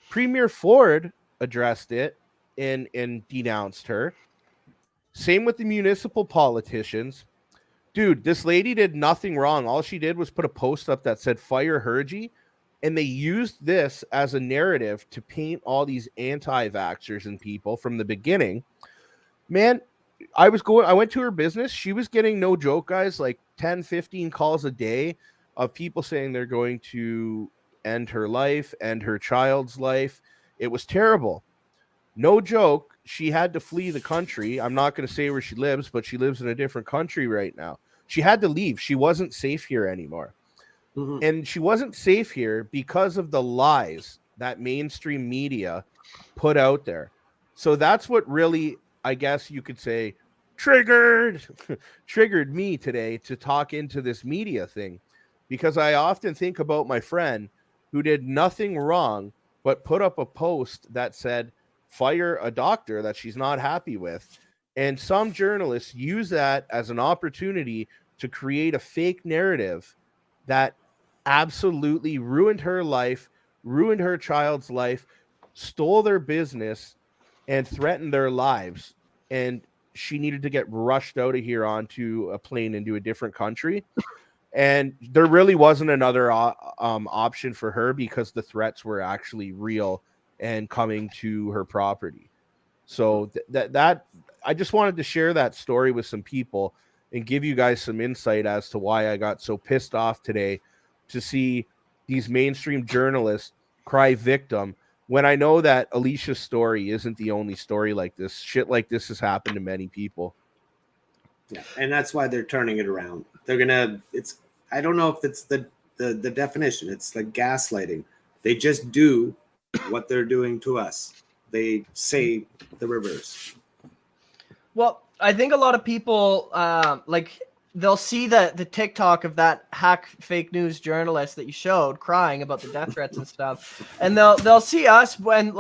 Premier Ford addressed it and denounced her. Same with the municipal politicians. Dude, this lady did nothing wrong. All she did was put a post up that said fire Hergy, and they used this as a narrative to paint all these anti-vaxxers and people from the beginning. Man, I went to her business. She was getting, no joke, guys, like 10, 15 calls a day of people saying they're going to end her life, end her child's life. It was terrible. No joke. She had to flee the country. I'm not going to say where she lives, but she lives in a different country right now. She had to leave. She wasn't safe here anymore. Mm-hmm. And she wasn't safe here because of the lies that mainstream media put out there. So that's what really, I guess you could say, triggered me today to talk into this media thing, because I often think about my friend who did nothing wrong but put up a post that said fire a doctor that she's not happy with. And some journalists use that as an opportunity to create a fake narrative that absolutely ruined her life, ruined her child's life, stole their business, and threatened their lives. And she needed to get rushed out of here onto a plane into a different country. And there really wasn't another option for her, because the threats were actually real and coming to her property. So that I just wanted to share that story with some people and give you guys some insight as to why I got so pissed off today to see these mainstream journalists cry victim, when I know that Alicia's story isn't the only story like this. Shit like this has happened to many people. Yeah, and that's why they're turning it around. They're gonna. I don't know if it's the definition. It's like gaslighting. They just do what they're doing to us. They say the reverse. Well, I think a lot of people they'll see the TikTok of that hack fake news journalist that you showed crying about the death threats and stuff, and they'll see us when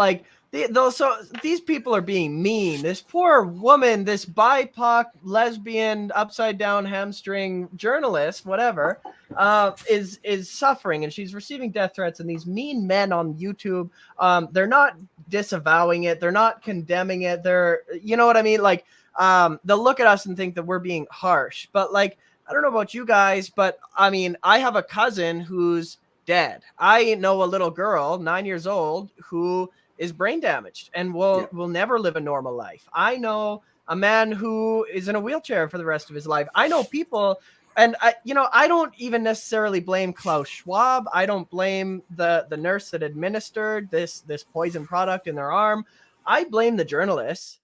these people are being mean. This poor woman, this BIPOC lesbian upside down hamstring journalist, whatever, is suffering, and she's receiving death threats. And these mean men on YouTube, they're not disavowing it, they're not condemning it. They're, you know what I mean? Like, they'll look at us and think that we're being harsh. But like, I don't know about you guys, but I mean, I have a cousin who's dead. I know a little girl, 9 years old, who is brain damaged and will never live a normal life. I know a man who is in a wheelchair for the rest of his life. I know people, and I don't even necessarily blame Klaus Schwab. I don't blame the nurse that administered this poison product in their arm. I blame the journalists.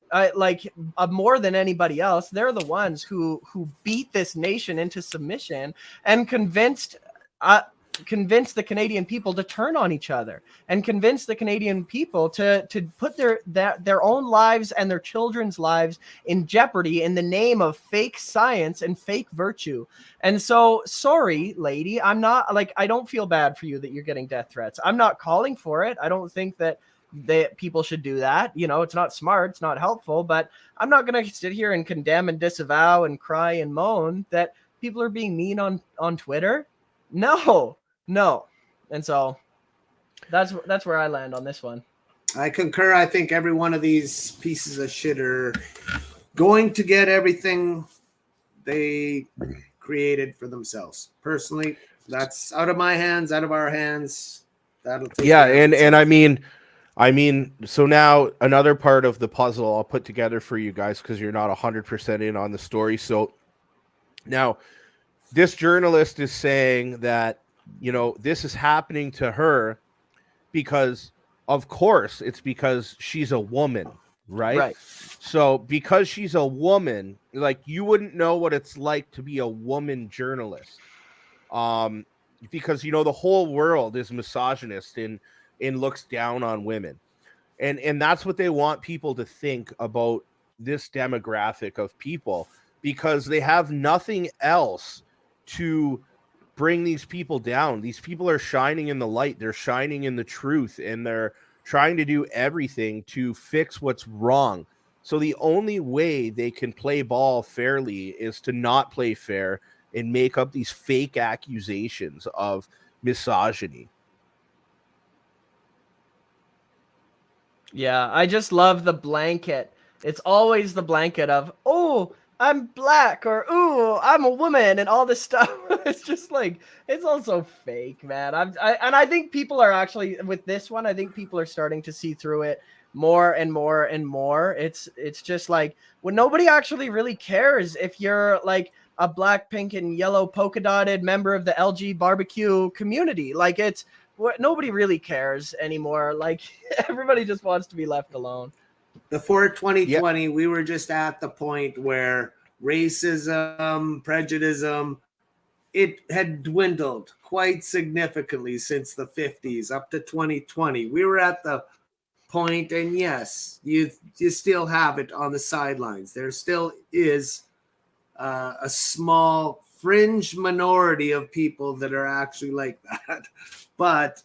More than anybody else. They're the ones who beat this nation into submission and convinced the Canadian people to turn on each other, and convince the Canadian people to put their own lives and their children's lives in jeopardy in the name of fake science and fake virtue. And so, sorry, lady, I don't feel bad for you that you're getting death threats. I'm not calling for it. I don't think that people should do that. It's not smart, it's not helpful, but I'm not going to sit here and condemn and disavow and cry and moan that people are being mean on Twitter. No. And so that's where I land on this one. I concur. I think every one of these pieces of shit are going to get everything they created for themselves. Personally, that's out of my hands, out of our hands. That'll take and I mean, so now another part of the puzzle I'll put together for you guys, because you're not 100% in on the story. So now this journalist is saying that, this is happening to her because, of course, it's because she's a woman, right? Right. So because she's a woman, like, you wouldn't know what it's like to be a woman journalist. Because, the whole world is misogynist and looks down on women. And that's what they want people to think about this demographic of people, because they have nothing else to bring these people down. These people are shining in the light. They're shining in the truth, and they're trying to do everything to fix what's wrong. So the only way they can play ball fairly is to not play fair and make up these fake accusations of misogyny. Yeah, I just love the blanket. It's always the blanket of, oh, I'm black, or oh, I'm a woman, and all this stuff. It's just like, it's also fake, man. And I think people are actually, with this one, I think people are starting to see through it more and more and more. It's just like, when nobody actually really cares if you're like a black, pink, and yellow polka dotted member of the LG barbecue community. Like, it's what, nobody really cares anymore. Like, everybody just wants to be left alone. Before 2020, we were just at the point where racism, prejudice, it had dwindled quite significantly since the 50s up to 2020. We were at the point, and yes, you still have it on the sidelines. There still is a small fringe minority of people that are actually like that, but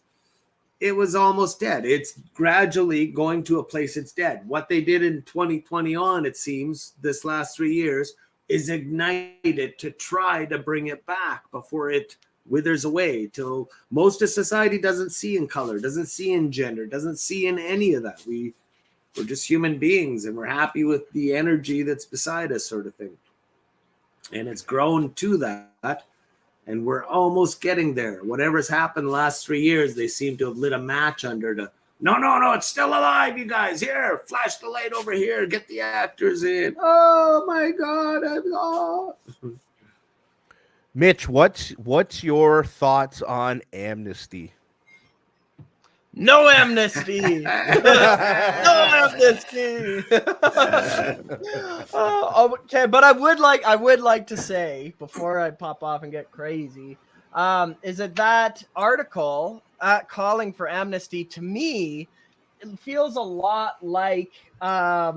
it was almost dead. It's gradually going to a place it's dead. What they did in 2020 on, it seems, this last 3 years, is ignite it to try to bring it back before it withers away, till most of society doesn't see in color, doesn't see in gender, doesn't see in any of that. We're just human beings, and we're happy with the energy that's beside us, sort of thing. And it's grown to that. And we're almost getting there. Whatever's happened the last 3 years, they seem to have lit a match under to, no, it's still alive, you guys. Here, flash the light over here. Get the actors in. Oh, my God. Mitch, what's your thoughts on amnesty? No amnesty. No amnesty. Okay, but I would like to say, before I pop off and get crazy, is that article calling for amnesty, to me, it feels a lot like I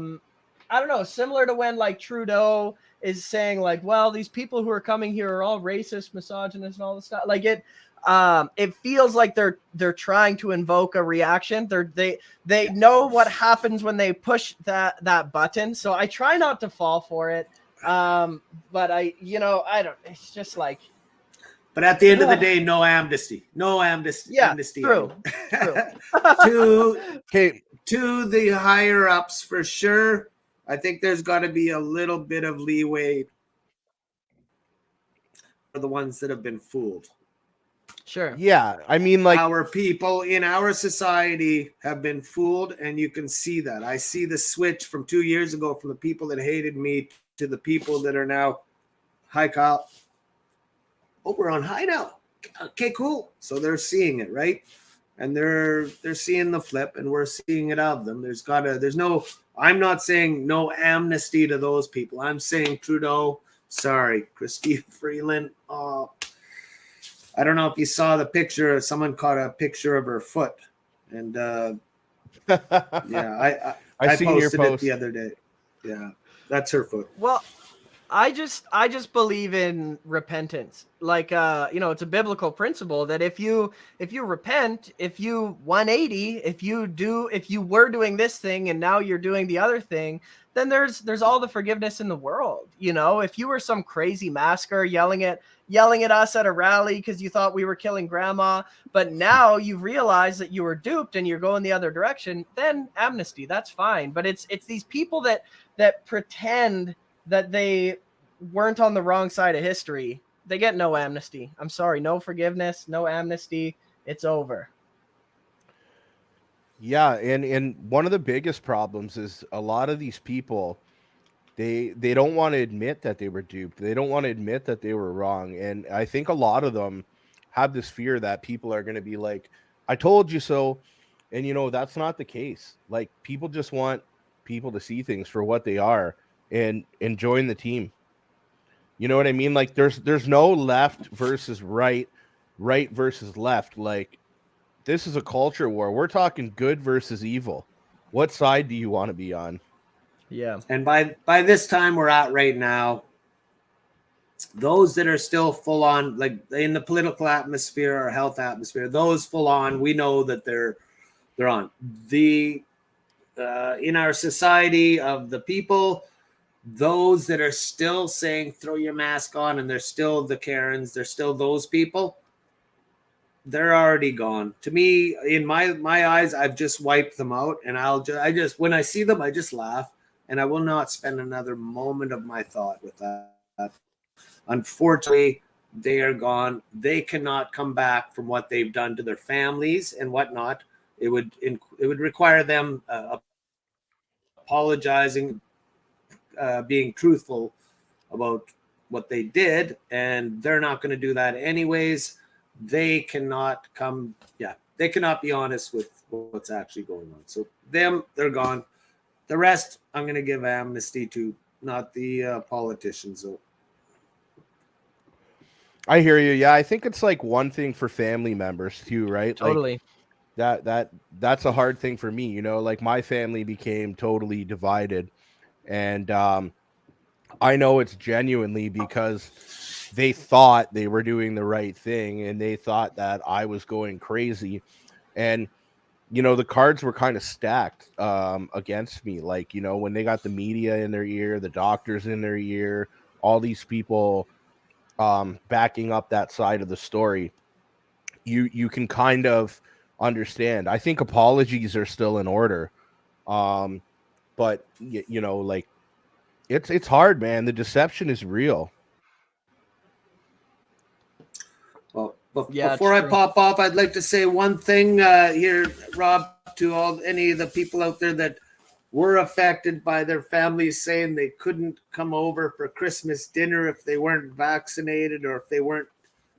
don't know, similar to when like Trudeau is saying like, well, these people who are coming here are all racist, misogynist, and all this stuff. Like, it feels like they're trying to invoke a reaction. They know what happens when they push that button. So I try not to fall for it. But I don't. It's just like. But at the end of the day, no amnesty. No amnesty. Yeah, amnesty. true. To the higher ups, for sure. I think there's got to be a little bit of leeway for the ones that have been fooled. Sure. Yeah, I mean, like, our people in our society have been fooled, and you can see that. I see the switch from 2 years ago from the people that hated me to the people that are now, hi, Kyle. Oh, we're on high now. Okay, cool. So they're seeing it, right? And they're seeing the flip, and we're seeing it of them. I'm not saying no amnesty to those people. I'm saying Trudeau, sorry, Christine Freeland. I don't know if you saw the picture. Someone caught a picture of her foot, and yeah, I seen your posted it post the other day. Yeah, that's her foot. Well, I just believe in repentance. Like, it's a biblical principle that if you repent, if you 180, if you were doing this thing and now you're doing the other thing, then there's all the forgiveness in the world. If you were some crazy masker yelling at us at a rally because you thought we were killing grandma, but now you've realized that you were duped and you're going the other direction, then amnesty, that's fine. But it's these people that pretend that they weren't on the wrong side of history. They get no amnesty. I'm sorry, no forgiveness, no amnesty. It's over. Yeah, and one of the biggest problems is a lot of these people, they don't want to admit that they were duped. They don't want to admit that they were wrong. And I think a lot of them have this fear that people are going to be like, I told you so. And that's not the case. Like, people just want people to see things for what they are and join the team. You know what I mean? Like, there's no left versus right versus left. Like, this is a culture war. We're talking good versus evil. What side do you want to be on? Yeah. And by this time we're at right now, those that are still full on, like in the political atmosphere or health atmosphere, those full on, we know that they're on. The in our society of the people, those that are still saying throw your mask on, and they're still the Karens, they're still those people. they're already gone. To me, in my eyes, I've just wiped them out, and I just when I see them, I just laugh, and I will not spend another moment of my thought with that. Unfortunately, they are gone. They cannot come back from what they've done to their families and whatnot. It would require them apologizing, being truthful about what they did, and they're not going to do that anyways. They cannot they cannot be honest with what's actually going on. So they're gone. The rest, I'm going to give amnesty to, not the politicians. So I hear you. Yeah, I think it's like one thing for family members too, right? Totally. Like that's a hard thing for me, you know, like my family became totally divided, and I know it's genuinely because they thought they were doing the right thing and they thought that I was going crazy. And, you know, the cards were kind of stacked against me. Like, you know, when they got the media in their ear, the doctors in their ear, all these people backing up that side of the story, you can kind of understand. I think apologies are still in order. But, you know, like, it's hard, man. The deception is real. Well, Yeah, before I true. pop off, I'd like to say one thing here, Rob, to any of the people out there that were affected by their families saying they couldn't come over for Christmas dinner if they weren't vaccinated or if they weren't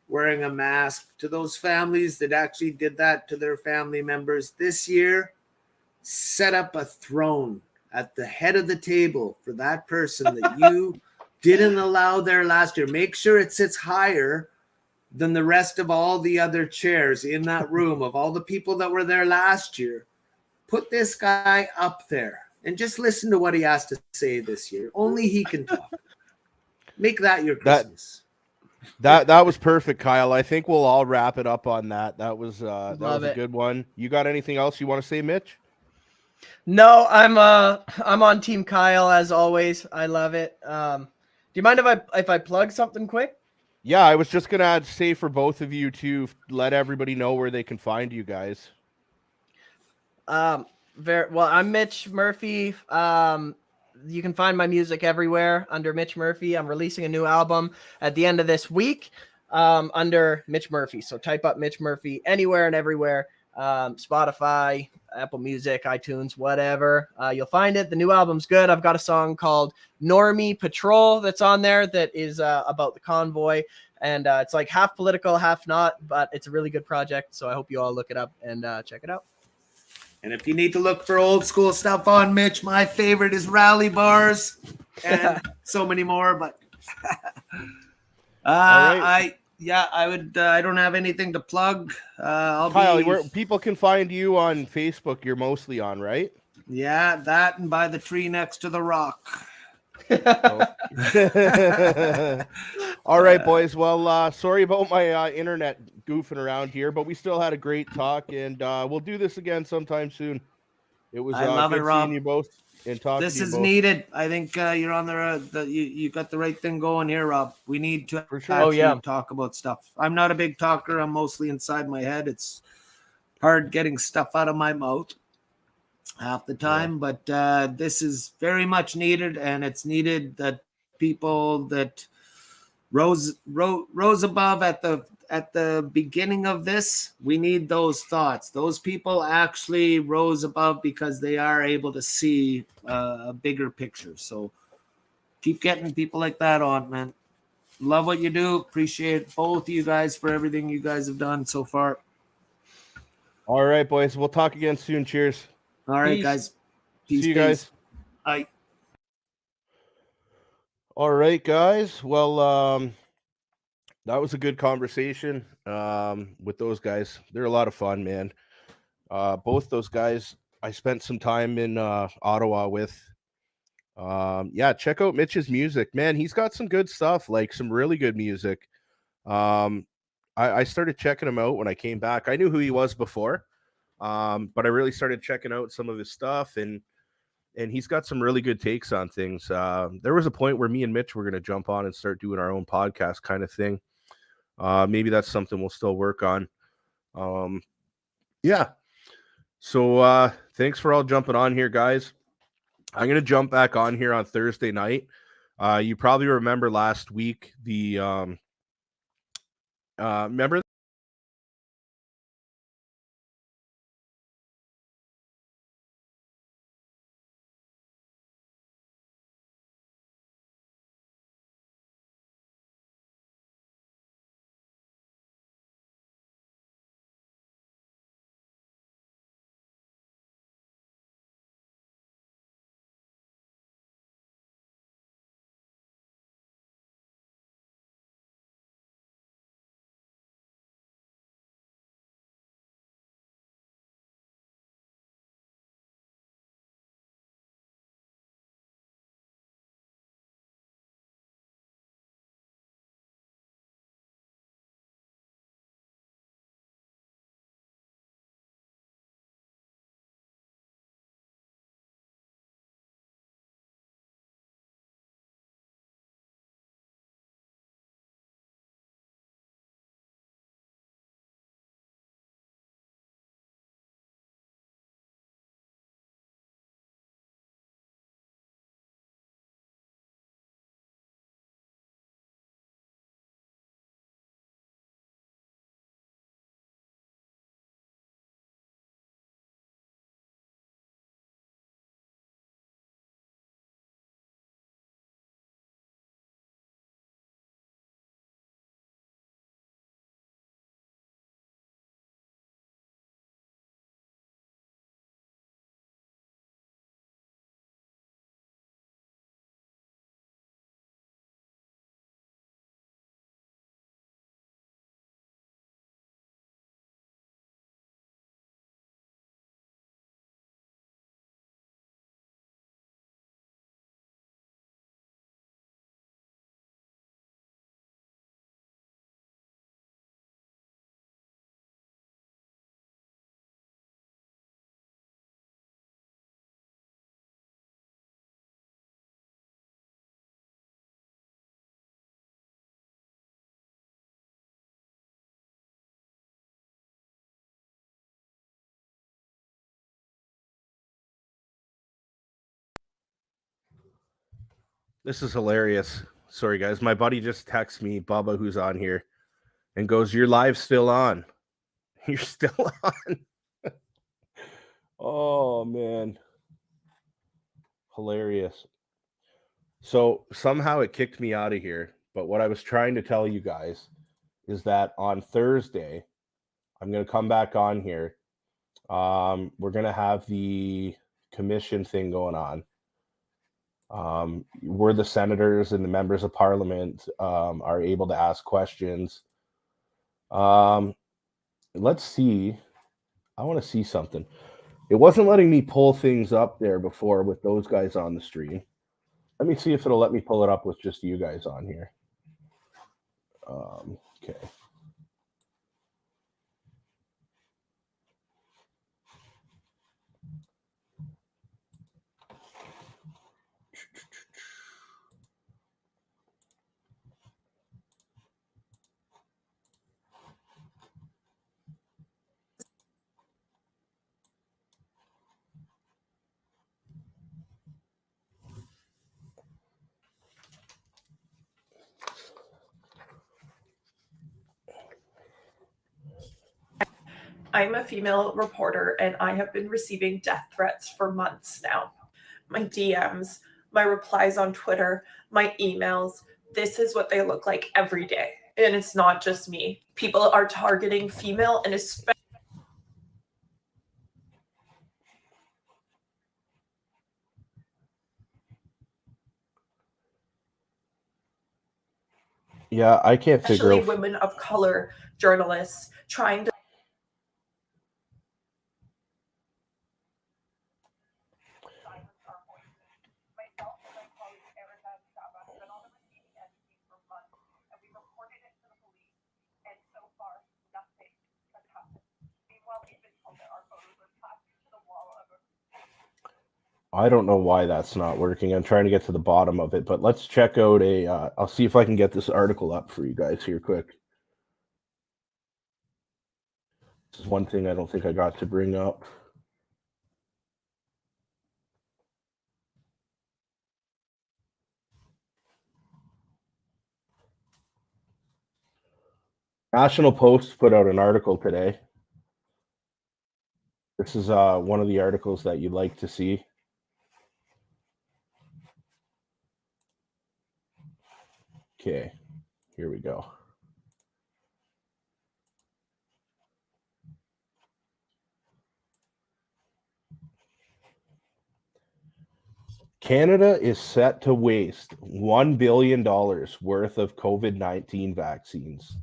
wearing a mask. To those families that actually did that to their family members this year, set up a throne at the head of the table for that person that you didn't allow there last year. Make sure it sits higher than the rest of all the other chairs in that room of all the people that were there last year. Put this guy up there and just listen to what he has to say this year. Only he can talk. Make that your Christmas. That was perfect, Kyle. I think we'll all wrap it up on that. That was a good one. You got anything else you want to say, Mitch? No, I'm on Team Kyle as always. I love it. Do you mind if I plug something quick? Yeah, I was just gonna say for both of you to let everybody know where they can find you guys. Very well. I'm Mitch Murphy. You can find my music everywhere under Mitch Murphy. I'm releasing a new album at the end of this week under Mitch Murphy. So type up Mitch Murphy anywhere and everywhere. Spotify, Apple Music, iTunes, whatever. You'll find it. The new album's good. I've got a song called Normie Patrol that's on there that is about the convoy. And it's like half political, half not, but it's a really good project. So I hope you all look it up and check it out. And if you need to look for old school stuff on Mitch, my favorite is Rally Bars and so many more. But I don't have anything to plug. Kyle, people can find you on Facebook. You're mostly on, right? Yeah, that and by the tree next to the rock. All right, boys. Well, sorry about my internet goofing around here, but we still had a great talk, and we'll do this again sometime soon. It was I love good it, Rob. seeing you both and talking This to you is both. needed. I think you're on you got the right thing going here, Rob. We need to For sure. actually talk about stuff. I'm not a big talker. I'm mostly inside my head. It's hard getting stuff out of my mouth half the time, but this is very much needed, and it's needed that people that rose above at the beginning of this, we need those thoughts. Those people actually rose above because they are able to see a bigger picture. So keep getting people like that on, man. Love what you do. Appreciate both of you guys for everything you guys have done so far. All right, boys. We'll talk again soon. Cheers. All right, Peace. guys. Peace, See you guys. Bye. All right, guys. Well, that was a good conversation with those guys. They're a lot of fun, man. Both those guys I spent some time in Ottawa with. Check out Mitch's music, man. He's got some good stuff, like some really good music. I started checking him out when I came back. I knew who he was before, but I really started checking out some of his stuff, and he's got some really good takes on things. There was a point where me and Mitch were going to jump on and start doing our own podcast kind of thing. Maybe that's something we'll still work on. Yeah. So thanks for all jumping on here, guys. I'm gonna jump back on here on Thursday night. You probably remember last week the remember this is hilarious. Sorry guys, my buddy just texts me, Bubba, who's on here, and goes, "Your live's still on." You're still on. Oh man. Hilarious. So somehow it kicked me out of here. But what I was trying to tell you guys is that on Thursday, I'm going to come back on here. We're going to have the commission thing going on. Where the senators and the members of parliament are able to ask questions. Let's see. I want to see something. It wasn't letting me pull things up there before with those guys on the stream. Let me see if it'll let me pull it up with just you guys on here. Okay. I'm a female reporter and I have been receiving death threats for months now. My DMs, my replies on Twitter, my emails, this is what they look like every day. And it's not just me. People are targeting female and especially Yeah, I can't figure out. women of color journalists trying to I don't know why that's not working. I'm trying to get to the bottom of it, but let's check out a. I'll see if I can get this article up for you guys here quick. This is one thing I don't think I got to bring up. National Post put out an article today. This is one of the articles that you'd like to see. Okay, here we go. Canada is set to waste $1 billion worth of COVID-19 vaccines.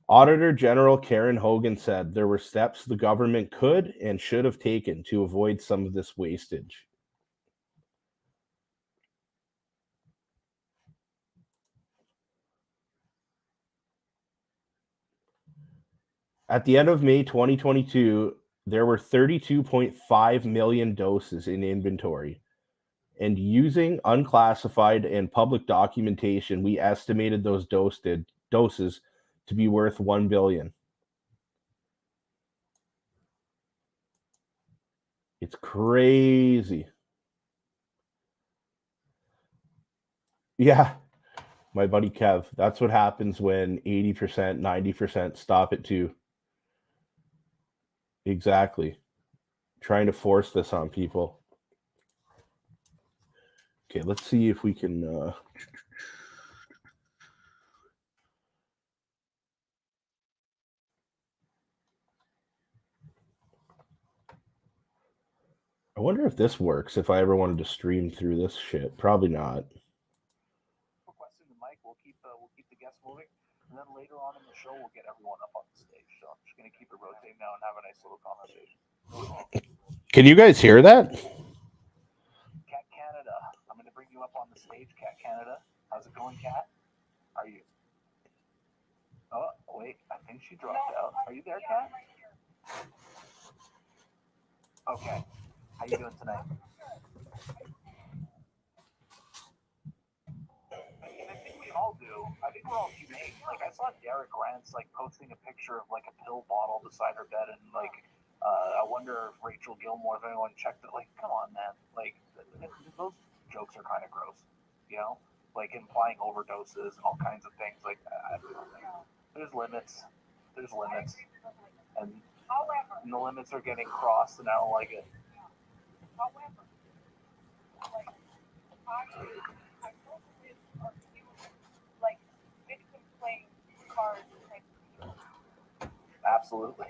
Auditor General Karen Hogan said there were steps the government could and should have taken to avoid some of this wastage. At the end of May 2022, there were 32.5 million doses in inventory. And using unclassified and public documentation, we estimated those doses to be worth $1 billion. It's crazy. Yeah, my buddy Kev, that's what happens when 80%, 90% stop at 2. Exactly. Trying to force this on people. Okay, let's see if we can... I wonder if this works, if I ever wanted to stream through this shit. Probably not. Requesting the mic, we'll keep the guests moving, and then later on in the show, we'll get everyone up on the stage. So I'm just going to keep it rotating now and have a nice little conversation. Can you guys hear that? Cat Canada, I'm going to bring you up on the stage. Cat Canada, how's it going, Cat? Are you? Oh, wait, I think she dropped out. Are you there, Cat? Okay. How you doing tonight? I think we all do. I think we're all humane. Like, I saw Derek Rance, like, posting a picture of, like, a pill bottle beside her bed, and, like, I wonder if Rachel Gilmore, if anyone checked it. Like, come on, man. Like, those jokes are kind of gross, you know? Like, implying overdoses and all kinds of things. Like, there's limits. There's limits. And the limits are getting crossed, and I don't like it. Absolutely.